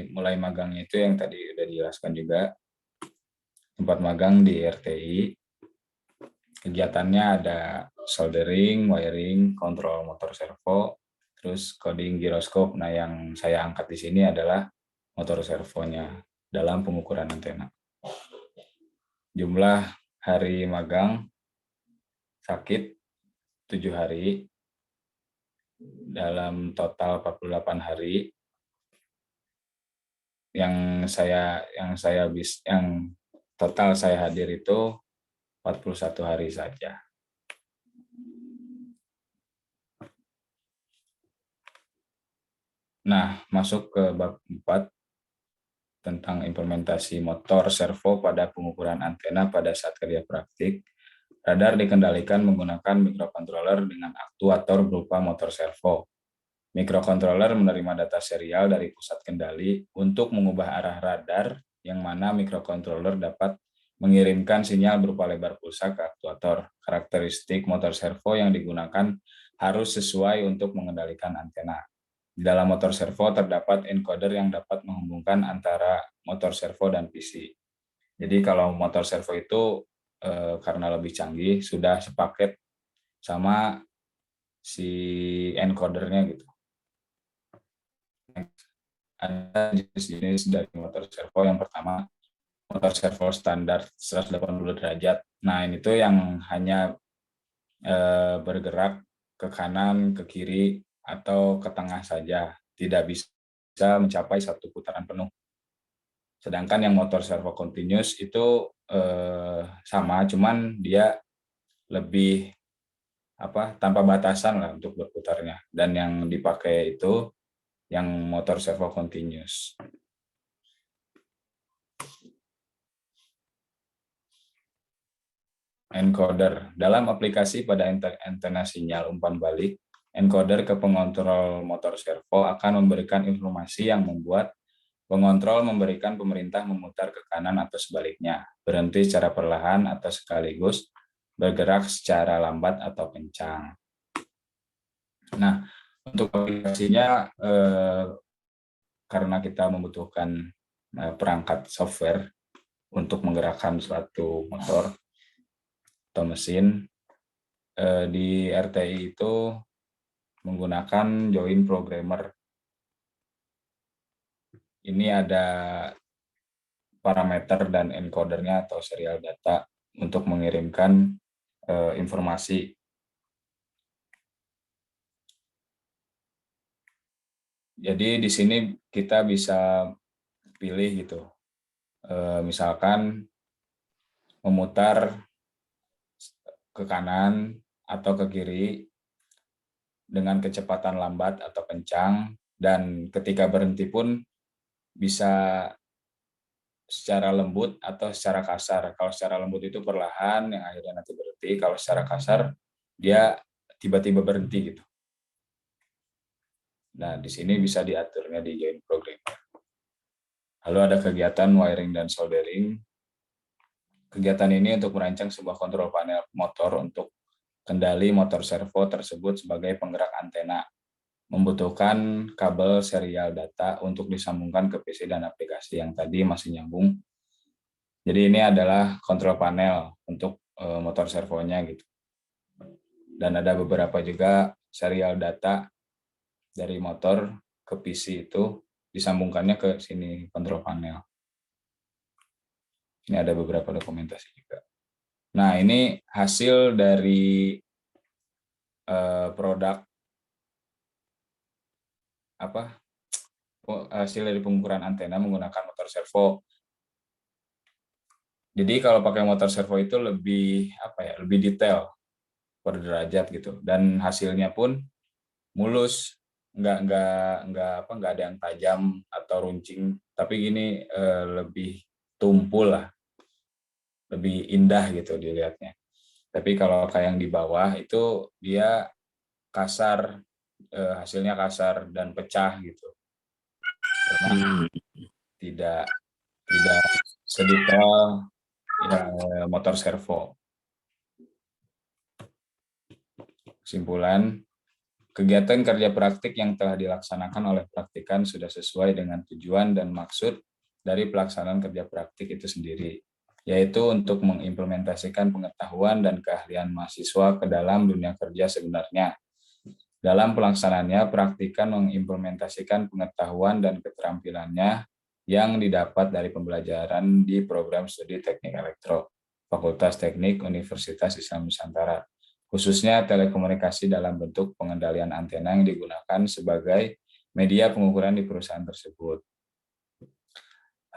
[SPEAKER 7] mulai magangnya itu yang tadi udah dijelaskan juga. Tempat magang di RTI. Kegiatannya ada soldering, wiring, kontrol motor servo, terus coding giroskop. Nah, yang saya angkat di sini adalah motor servonya dalam pengukuran antena. Jumlah hari magang sakit 7 hari. Dalam total 48 hari yang total saya hadir itu 41 hari saja. Nah, masuk ke bab 4 tentang implementasi motor servo pada pengukuran antena pada saat kerja praktik. Radar dikendalikan menggunakan mikrokontroler dengan aktuator berupa motor servo. Mikrokontroler menerima data serial dari pusat kendali untuk mengubah arah radar, yang mana mikrokontroler dapat mengirimkan sinyal berupa lebar pulsa ke aktuator. Karakteristik motor servo yang digunakan harus sesuai untuk mengendalikan antena. Di dalam motor servo terdapat encoder yang dapat menghubungkan antara motor servo dan PC. Jadi kalau motor servo itu karena lebih canggih, sudah sepaket sama si encodernya gitu. Ada jenis-jenis dari motor servo. Yang pertama, motor servo standar 180 derajat. Nah, ini tuh yang hanya bergerak ke kanan, ke kiri, atau ke tengah saja. Tidak bisa mencapai satu putaran penuh. Sedangkan yang motor servo continuous itu sama, cuman dia lebih tanpa batasan lah untuk berputarnya. Dan yang dipakai itu yang motor servo continuous. Encoder. Dalam aplikasi pada antena sinyal umpan balik, encoder ke pengontrol motor servo akan memberikan informasi yang membuat pengontrol memberikan pemerintah memutar ke kanan atau sebaliknya, berhenti secara perlahan atau sekaligus, bergerak secara lambat atau kencang. Nah, untuk aplikasinya, karena kita membutuhkan perangkat software untuk menggerakkan suatu motor atau mesin, di RTI itu menggunakan join programmer. Ini ada parameter dan encodernya atau serial data untuk mengirimkan informasi. Jadi di sini kita bisa pilih gitu, misalkan memutar ke kanan atau ke kiri dengan kecepatan lambat atau kencang, dan ketika berhenti pun bisa secara lembut atau secara kasar. Kalau secara lembut itu perlahan yang akhirnya nanti berhenti, kalau secara kasar dia tiba-tiba berhenti gitu. Nah, di sini bisa diaturnya di join programmer. Lalu ada kegiatan wiring dan soldering. Kegiatan ini untuk merancang sebuah kontrol panel motor untuk kendali motor servo tersebut sebagai penggerak antena. Membutuhkan kabel serial data untuk disambungkan ke PC dan aplikasi yang tadi masih nyambung. Jadi ini adalah kontrol panel untuk motor servonya gitu. Dan ada beberapa juga serial data dari motor ke PC itu disambungkannya ke sini kontrol panel. Ini ada beberapa dokumentasi juga. Nah, ini hasil dari produk hasil dari pengukuran antena menggunakan motor servo. Jadi kalau pakai motor servo itu lebih lebih detail per derajat gitu, dan hasilnya pun mulus, nggak ada yang tajam atau runcing, tapi gini lebih tumpul lah, lebih indah gitu dilihatnya. Tapi kalau kayak yang di bawah itu dia kasar, hasilnya kasar dan pecah gitu, karena tidak sedetail motor servo. Kesimpulan, kegiatan kerja praktik yang telah dilaksanakan oleh praktikan sudah sesuai dengan tujuan dan maksud dari pelaksanaan kerja praktik itu sendiri, yaitu untuk mengimplementasikan pengetahuan dan keahlian mahasiswa ke dalam dunia kerja sebenarnya. Dalam pelaksanaannya, praktikan mengimplementasikan pengetahuan dan keterampilannya yang didapat dari pembelajaran di program studi Teknik Elektro, Fakultas Teknik Universitas Islam Nusantara, khususnya telekomunikasi dalam bentuk pengendalian antena yang digunakan sebagai media pengukuran di perusahaan tersebut.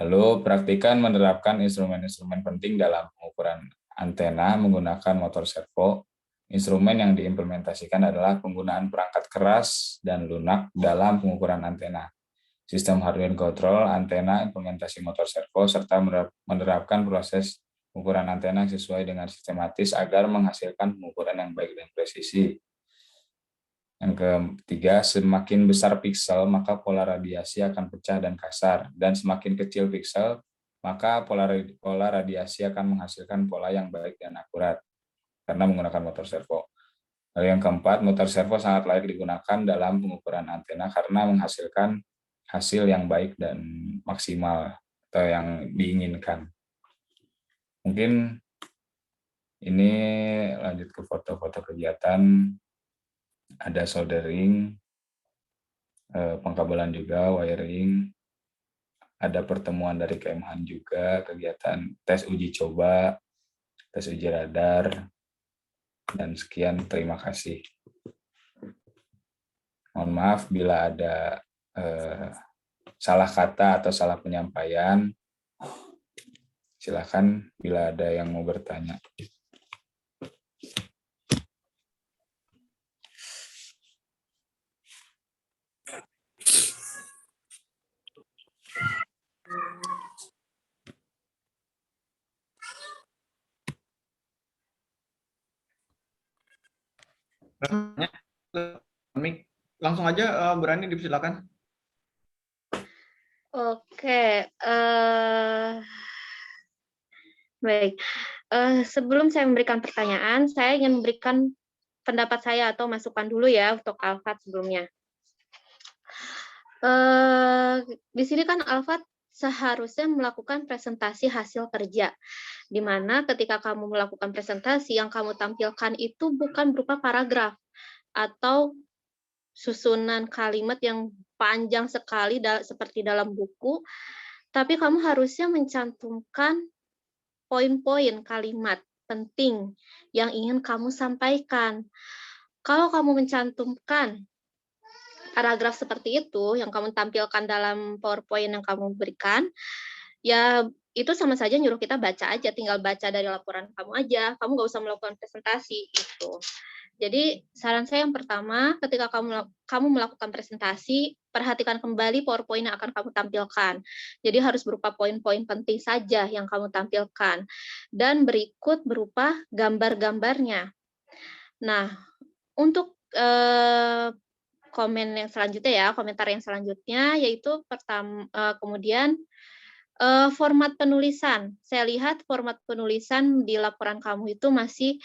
[SPEAKER 7] Lalu praktikan menerapkan instrumen-instrumen penting dalam pengukuran antena menggunakan motor servo. Instrumen yang diimplementasikan adalah penggunaan perangkat keras dan lunak dalam pengukuran antena, sistem hardware control antena, implementasi motor servo, serta menerapkan proses pengukuran antena sesuai dengan sistematis agar menghasilkan pengukuran yang baik dan presisi. Yang ketiga, semakin besar piksel, maka pola radiasi akan pecah dan kasar. Dan semakin kecil piksel, maka pola radiasi akan menghasilkan pola yang baik dan akurat, karena menggunakan motor servo. Lalu yang keempat, motor servo sangat layak digunakan dalam pengukuran antena karena menghasilkan hasil yang baik dan maksimal atau yang diinginkan. Mungkin ini lanjut ke foto-foto kegiatan. Ada soldering, pengkabelan juga, wiring, ada pertemuan dari Kemhan juga, kegiatan tes uji coba, tes uji radar, dan sekian, terima kasih. Mohon maaf bila ada salah kata atau salah penyampaian. Silakan bila ada yang mau bertanya.
[SPEAKER 8] Mik, langsung aja berani dipersilakan.
[SPEAKER 9] Oke, baik. Sebelum saya memberikan pertanyaan, saya ingin memberikan pendapat saya atau masukan dulu ya untuk Alfat sebelumnya. Di sini kan Alfat seharusnya melakukan presentasi hasil kerja, di mana ketika kamu melakukan presentasi yang kamu tampilkan itu bukan berupa paragraf atau susunan kalimat yang panjang sekali seperti dalam buku, tapi kamu harusnya mencantumkan poin-poin kalimat penting yang ingin kamu sampaikan. Kalau kamu mencantumkan paragraf seperti itu yang kamu tampilkan dalam PowerPoint yang kamu berikan, ya itu sama saja nyuruh kita baca aja, tinggal baca dari laporan kamu aja, kamu nggak usah melakukan presentasi gitu. Jadi saran saya yang pertama, ketika kamu melakukan presentasi, perhatikan kembali PowerPoint yang akan kamu tampilkan. Jadi harus berupa poin-poin penting saja yang kamu tampilkan. Dan berikut berupa gambar-gambarnya. Nah, untuk komen yang selanjutnya ya, komentar yang selanjutnya yaitu kemudian format penulisan. Saya lihat format penulisan di laporan kamu itu masih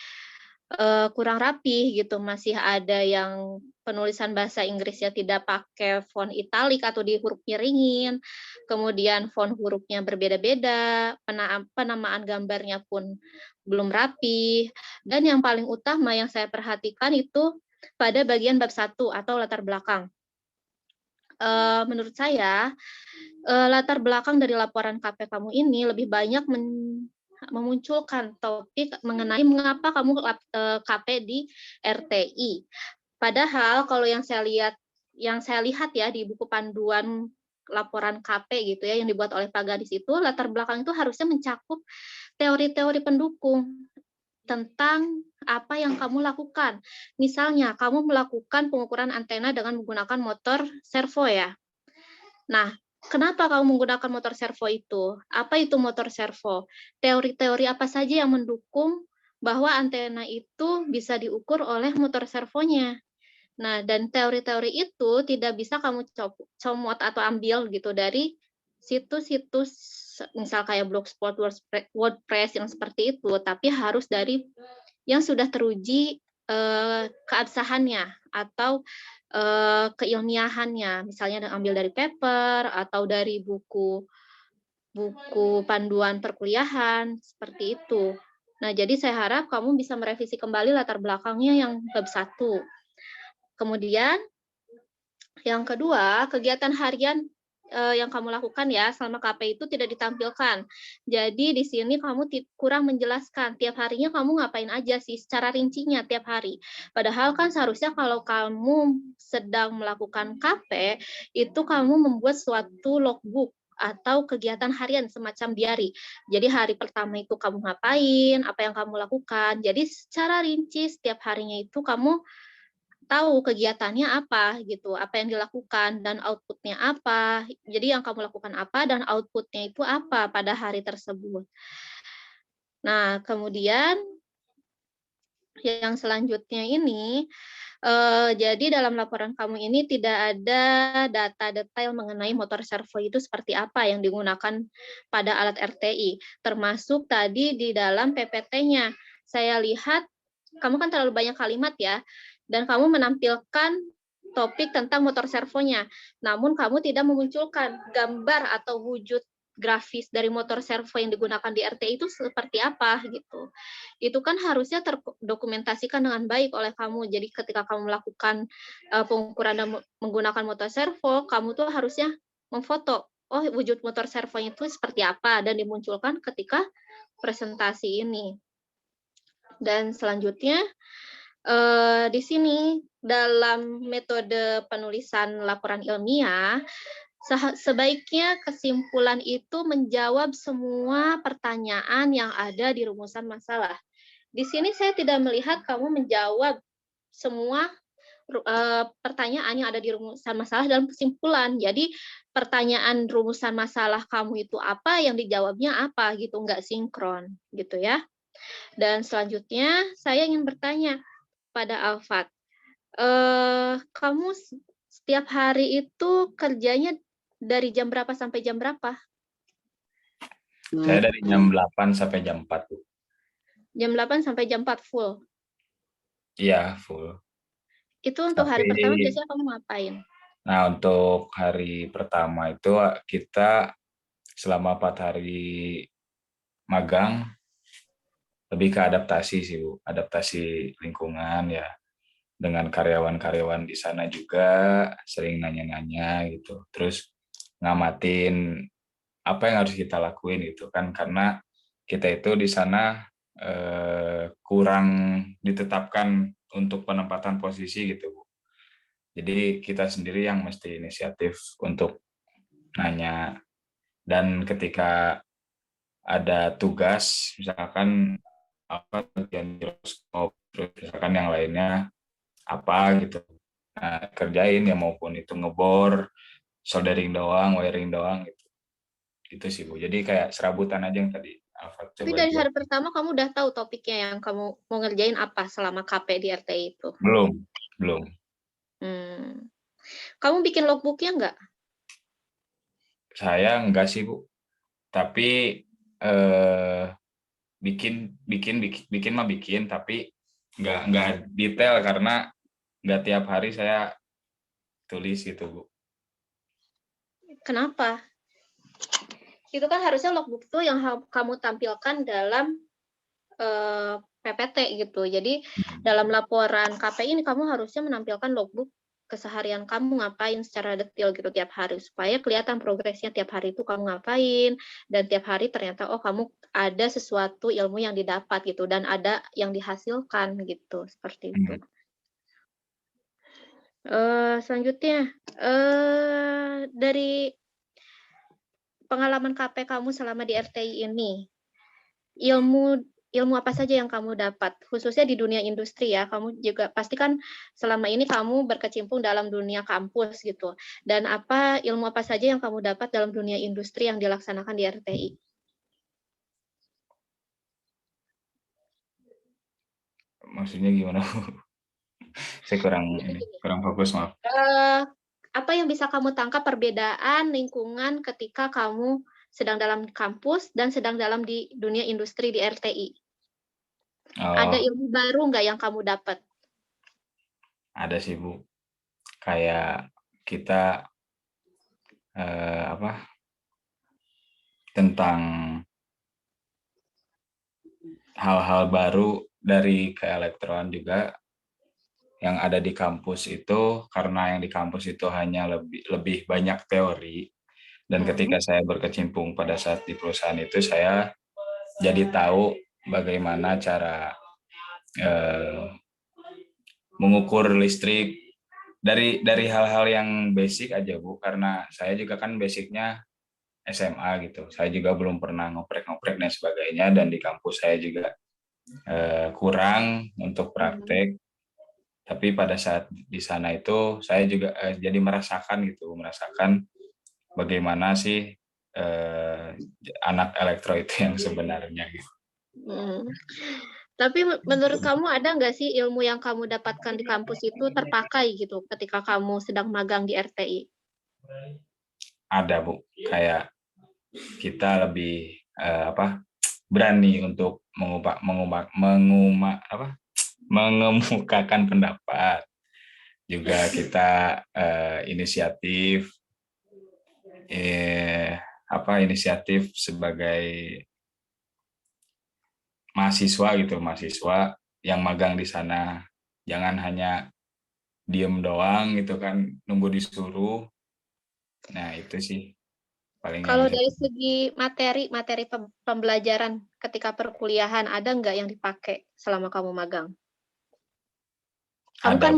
[SPEAKER 9] kurang rapi gitu, masih ada yang penulisan bahasa Inggrisnya tidak pakai font italik atau di huruf miringin, kemudian font hurufnya berbeda-beda, penamaan gambarnya pun belum rapi, dan yang paling utama yang saya perhatikan itu pada bagian bab 1 atau latar belakang. Menurut saya, latar belakang dari laporan KP kamu ini lebih banyak memunculkan topik mengenai mengapa kamu KP di RTI. Padahal kalau yang saya lihat ya di buku panduan laporan KP gitu ya yang dibuat oleh Pak Gadis itu, latar belakang itu harusnya mencakup teori-teori pendukung tentang apa yang kamu lakukan. Misalnya, kamu melakukan pengukuran antena dengan menggunakan motor servo ya. Nah, kenapa kamu menggunakan motor servo itu? Apa itu motor servo? Teori-teori apa saja yang mendukung bahwa antena itu bisa diukur oleh motor servonya? Nah, dan teori-teori itu tidak bisa kamu comot atau ambil gitu dari situs-situs misal kayak Blogspot, WordPress yang seperti itu, tapi harus dari yang sudah teruji keabsahannya atau keilmiahannya, misalnya ambil dari paper atau dari buku panduan perkuliahan seperti itu. Nah, jadi saya harap kamu bisa merevisi kembali latar belakangnya yang bab 1. Kemudian yang kedua, kegiatan harian yang kamu lakukan ya selama KP itu tidak ditampilkan. Jadi di sini kamu kurang menjelaskan tiap harinya kamu ngapain aja sih secara rincinya tiap hari. Padahal kan seharusnya kalau kamu sedang melakukan KP itu kamu membuat suatu logbook atau kegiatan harian semacam diary. Jadi hari pertama itu kamu ngapain, apa yang kamu lakukan. Jadi secara rinci setiap harinya itu kamu tahu kegiatannya apa gitu, apa yang dilakukan dan outputnya apa. Jadi yang kamu lakukan apa dan outputnya itu apa pada hari tersebut. Nah, kemudian yang selanjutnya ini, jadi dalam laporan kamu ini tidak ada data detail mengenai motor servo itu seperti apa yang digunakan pada alat RTI, termasuk tadi di dalam PPT-nya. Saya lihat kamu kan terlalu banyak kalimat ya, dan kamu menampilkan topik tentang motor servonya, namun kamu tidak memunculkan gambar atau wujud grafis dari motor servo yang digunakan di RTI itu seperti apa gitu. Itu kan harusnya terdokumentasikan dengan baik oleh kamu. Jadi ketika kamu melakukan pengukuran dan menggunakan motor servo, kamu tuh harusnya memfoto, oh wujud motor servonya itu seperti apa dan dimunculkan ketika presentasi ini. Dan selanjutnya di sini dalam metode penulisan laporan ilmiah, sebaiknya kesimpulan itu menjawab semua pertanyaan yang ada di rumusan masalah. Di sini saya tidak melihat kamu menjawab semua pertanyaan yang ada di rumusan masalah dalam kesimpulan. Jadi pertanyaan rumusan masalah kamu itu apa, yang dijawabnya apa gitu, nggak sinkron gitu ya. Dan selanjutnya saya ingin bertanya pada Alfat, Kamu setiap hari itu kerjanya dari jam berapa sampai jam berapa?
[SPEAKER 7] Saya dari jam 8 sampai jam 4, Bu.
[SPEAKER 9] Jam 8 sampai jam 4 full.
[SPEAKER 7] Iya, full.
[SPEAKER 9] Itu untuk hari
[SPEAKER 7] Tapi
[SPEAKER 9] pertama biasanya kamu ngapain?
[SPEAKER 7] nah, untuk hari pertama itu kita selama 4 hari magang lebih ke adaptasi sih, Bu. Adaptasi lingkungan ya. Dengan karyawan-karyawan di sana juga sering nanya-nanya gitu. Terus ngamatin apa yang harus kita lakuin gitu kan, karena kita itu di sana kurang ditetapkan untuk penempatan posisi gitu, Bu. Jadi kita sendiri yang mesti inisiatif untuk nanya, dan ketika ada tugas misalkan apa bagian giroskop, terus misalkan yang lainnya apa gitu, nah, kerjain ya, maupun itu ngebor, soldering doang, wiring doang gitu. Itu sih, Bu. Jadi kayak serabutan aja yang tadi Alfa
[SPEAKER 9] Tapi
[SPEAKER 7] coba
[SPEAKER 9] dari
[SPEAKER 7] buat.
[SPEAKER 9] hari pertama kamu udah tahu topiknya yang kamu mau ngerjain apa selama KP di RTI itu?
[SPEAKER 7] Belum.
[SPEAKER 9] Kamu bikin logbooknya nggak?
[SPEAKER 7] Saya enggak sih, Bu. Tapi bikin mah bikin, tapi enggak detail karena enggak tiap hari saya tulis gitu, Bu.
[SPEAKER 9] Kenapa? Itu kan harusnya logbook tuh yang kamu tampilkan dalam PPT gitu. Jadi dalam laporan KP ini kamu harusnya menampilkan logbook keseharian kamu ngapain secara detail gitu tiap hari, supaya kelihatan progresnya tiap hari itu kamu ngapain, dan tiap hari ternyata kamu ada sesuatu ilmu yang didapat gitu, dan ada yang dihasilkan gitu, seperti itu. Selanjutnya, dari pengalaman KP kamu selama di RTI ini, ilmu apa saja yang kamu dapat, khususnya di dunia industri ya, kamu juga pasti kan selama ini kamu berkecimpung dalam dunia kampus gitu, dan ilmu apa saja yang kamu dapat dalam dunia industri yang dilaksanakan di RTI?
[SPEAKER 7] Maksudnya gimana, Bu? Saya kurang fokus, maaf.
[SPEAKER 9] Apa yang bisa kamu tangkap perbedaan lingkungan ketika kamu sedang dalam kampus dan sedang dalam di dunia industri di RTI? Ada ilmu baru nggak yang kamu dapat?
[SPEAKER 7] Ada sih, Bu. Kayak kita tentang hal-hal baru dari keelektron juga yang ada di kampus itu, karena yang di kampus itu hanya lebih banyak teori, dan ketika saya berkecimpung pada saat di perusahaan itu, saya jadi tahu bagaimana cara mengukur listrik dari hal-hal yang basic aja, Bu, karena saya juga kan basicnya SMA gitu, saya juga belum pernah ngoprek-ngoprek dan sebagainya, dan di kampus saya juga kurang untuk praktek. Tapi pada saat di sana itu saya juga jadi merasakan bagaimana sih anak elektro itu yang sebenarnya gitu.
[SPEAKER 9] Tapi menurut kamu ada nggak sih ilmu yang kamu dapatkan di kampus itu terpakai gitu ketika kamu sedang magang di RTI?
[SPEAKER 7] Ada, Bu. Kayak kita lebih berani untuk mengemukakan pendapat. Juga kita inisiatif sebagai mahasiswa yang magang di sana. Jangan hanya diem doang gitu kan, nunggu disuruh. Nah, itu sih paling.
[SPEAKER 9] Kalau dari segi materi pembelajaran ketika perkuliahan, ada nggak yang dipakai selama kamu magang? Kamu kan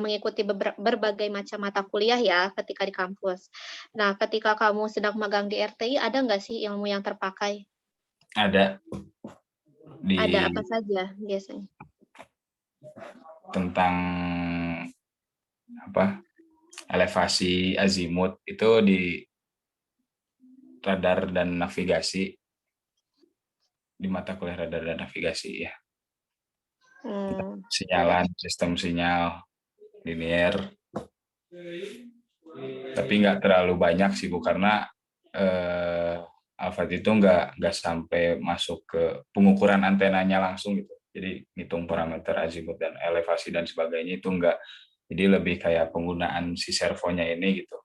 [SPEAKER 9] mengikuti berbagai macam mata kuliah ya ketika di kampus. Nah, ketika kamu sedang magang di RTI, ada nggak sih ilmu yang terpakai?
[SPEAKER 7] Ada.
[SPEAKER 9] Ada apa saja biasanya?
[SPEAKER 7] Tentang elevasi azimut itu di radar dan navigasi, di mata kuliah radar dan navigasi ya. Sinyalan, sistem sinyal linear. Tapi nggak terlalu banyak sih Bu, karena Alphard itu nggak sampai masuk ke pengukuran antenanya langsung gitu. Jadi ngitung parameter azimut dan elevasi dan sebagainya itu nggak. Jadi lebih kayak penggunaan si servonya ini gitu.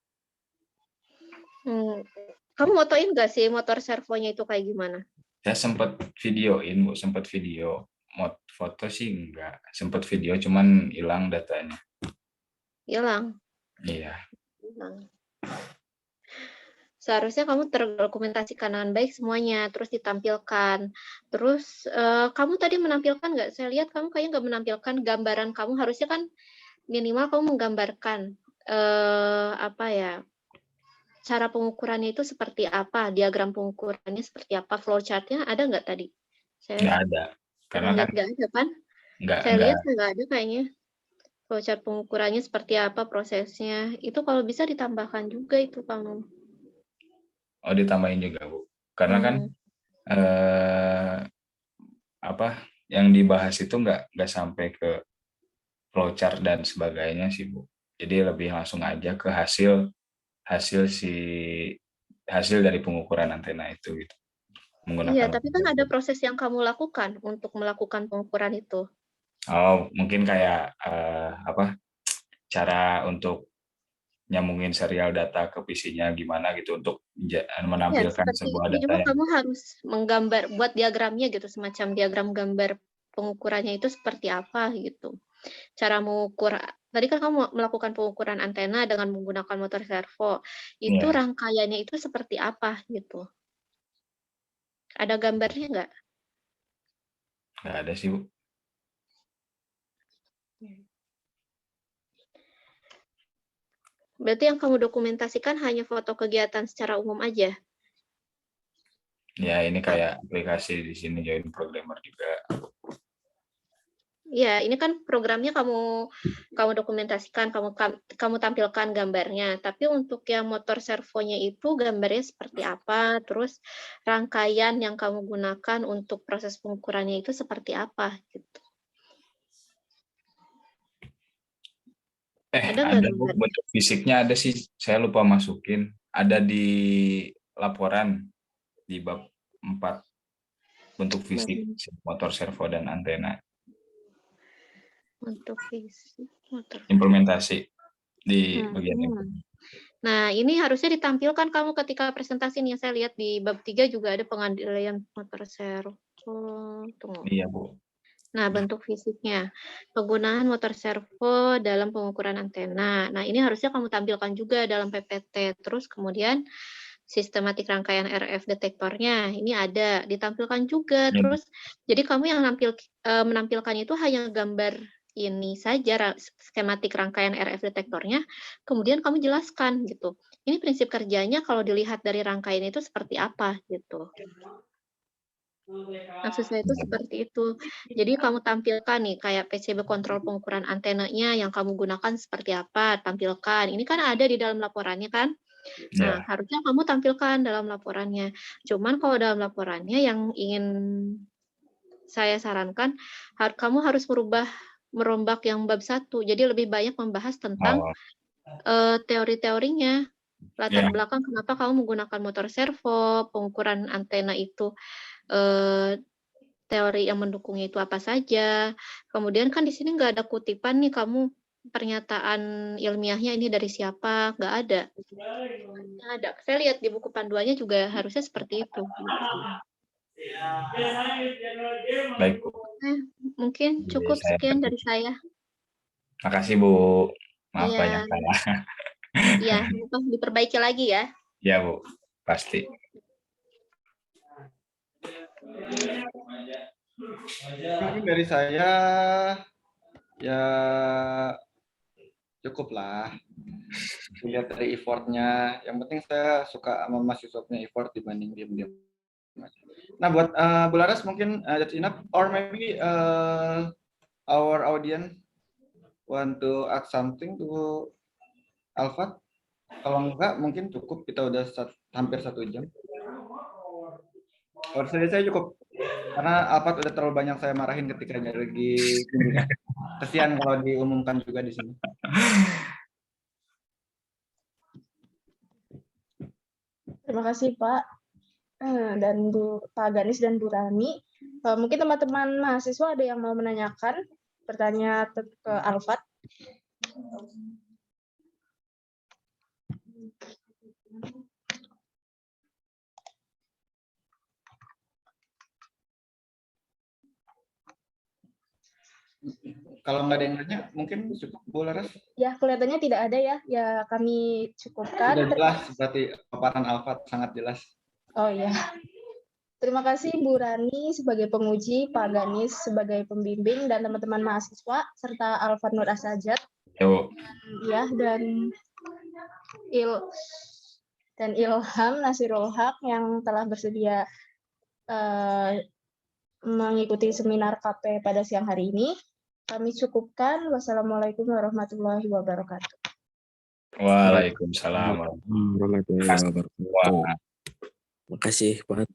[SPEAKER 9] Kamu motoin nggak sih motor servonya itu kayak gimana?
[SPEAKER 7] Saya sempat videoin Bu, sempat video. Foto sih enggak, sempat video cuman hilang datanya.
[SPEAKER 9] Hilang.
[SPEAKER 7] Iya.
[SPEAKER 9] Seharusnya kamu terdokumentasikan dengan baik semuanya, terus ditampilkan. Terus kamu tadi menampilkan nggak? Saya lihat kamu kayaknya nggak menampilkan gambaran kamu. Harusnya kan minimal kamu menggambarkan apa ya, cara pengukurannya itu seperti apa, diagram pengukurannya seperti apa, flowchart-nya ada nggak tadi?
[SPEAKER 7] Nggak ada. Karena kan
[SPEAKER 9] nggak ada kan? Saya lihat nggak ada kayaknya. Flowchart pengukurannya seperti apa, prosesnya. Itu kalau bisa ditambahkan juga itu kamu.
[SPEAKER 7] Oh, ditambahin juga Bu. Karena kan yang dibahas itu nggak sampai ke flowchart dan sebagainya sih Bu. Jadi lebih langsung aja ke hasil dari pengukuran antena itu gitu.
[SPEAKER 9] Iya, tapi kan ada proses yang kamu lakukan untuk melakukan pengukuran itu.
[SPEAKER 7] Oh, mungkin kayak cara untuk nyambungin serial data ke PC-nya gimana gitu untuk menampilkan sebuah data.
[SPEAKER 9] Cuma kamu harus menggambar, buat diagramnya gitu, semacam diagram gambar pengukurannya itu seperti apa gitu. Cara mengukur, tadi kan kamu melakukan pengukuran antena dengan menggunakan motor servo, itu rangkaiannya itu seperti apa gitu. Ada gambarnya nggak?
[SPEAKER 7] Nggak ada sih Bu.
[SPEAKER 9] Berarti yang kamu dokumentasikan hanya foto kegiatan secara umum aja?
[SPEAKER 7] Ya, ini kayak aplikasi di sini Join Programmer juga.
[SPEAKER 9] Ya, ini kan programnya kamu dokumentasikan, kamu tampilkan gambarnya. Tapi untuk yang motor servonya itu gambarnya seperti apa? Terus rangkaian yang kamu gunakan untuk proses pengukurannya itu seperti apa gitu.
[SPEAKER 7] Ada Bu, bentuk fisiknya ada sih, saya lupa masukin. Ada di laporan di bab 4 bentuk fisik motor servo dan antena.
[SPEAKER 9] Untuk fisik motor.
[SPEAKER 7] Implementasi di bagian
[SPEAKER 9] Nah, ini harusnya ditampilkan kamu ketika presentasi nih. Saya lihat di bab 3 juga ada pengendalian motor servo. Tunggu.
[SPEAKER 7] Iya, Bu.
[SPEAKER 9] Nah, bentuk fisiknya. Penggunaan motor servo dalam pengukuran antena. Nah, ini harusnya kamu tampilkan juga dalam PPT. Terus kemudian sistematik rangkaian RF detektornya. Ini ada, ditampilkan juga. Terus, jadi kamu yang menampilkan itu hanya gambar ini saja, skematik rangkaian RF detektornya. Kemudian kamu jelaskan gitu. Ini prinsip kerjanya kalau dilihat dari rangkaian itu seperti apa gitu. Maksud saya itu seperti itu. Jadi kamu tampilkan nih kayak PCB kontrol pengukuran antenanya yang kamu gunakan seperti apa, tampilkan. Ini kan ada di dalam laporannya kan? Nah, harusnya kamu tampilkan dalam laporannya. Cuman kalau dalam laporannya yang ingin saya sarankan, kamu harus merombak yang bab 1. Jadi lebih banyak membahas tentang teori-teorinya. Latar belakang kenapa kamu menggunakan motor servo, pengukuran antena itu, teori yang mendukungnya itu apa saja. Kemudian kan di sini nggak ada kutipan nih kamu pernyataan ilmiahnya ini dari siapa, nggak ada. Nggak ada. Saya lihat di buku panduannya juga harusnya seperti itu.
[SPEAKER 7] Baik, Bu.
[SPEAKER 9] Mungkin cukup sekian dari saya.
[SPEAKER 7] Makasih, Bu. Maaf banyak salah.
[SPEAKER 9] Iya, diperbaiki lagi ya.
[SPEAKER 7] Iya, Bu. Pasti.
[SPEAKER 8] Mungkin dari saya ya cukup lah. Lihat dari effortnya. Yang penting saya suka sama mahasiswanya effort dibanding diam-diam. Nah, buat Bu Laras mungkin that's enough. Or maybe our audience want to add something to Alphard? Kalau enggak, mungkin cukup. Kita udah hampir 1 jam. Kalau saya cukup. Karena Alfat udah terlalu banyak saya marahin ketika lagi bimbingan. Kesian kalau diumumkan juga di sini.
[SPEAKER 6] Terima kasih Pak dan Pak Ganis dan Bu Rani. Mungkin teman-teman mahasiswa ada yang mau menanyakan pertanyaan ke Alfat.
[SPEAKER 8] Kalau nggak ada yang nanya, mungkin cukup Bu Laras.
[SPEAKER 6] Ya, kelihatannya tidak ada ya. Ya, kami cukupkan.
[SPEAKER 8] Sudah jelas, berarti paparan Alfat sangat jelas.
[SPEAKER 6] Oh iya. Terima kasih Bu Rani sebagai penguji, Pak Ganis sebagai pembimbing, dan teman-teman mahasiswa, serta Alfat Nur Asajat. Ya, dan Ilham Nasirul Haq yang telah bersedia mengikuti seminar KP pada siang hari ini. Kami cukupkan. Wassalamualaikum warahmatullahi wabarakatuh.
[SPEAKER 7] Waalaikumsalam.
[SPEAKER 4] Warahmatullahi wabarakatuh. Makasih Pak.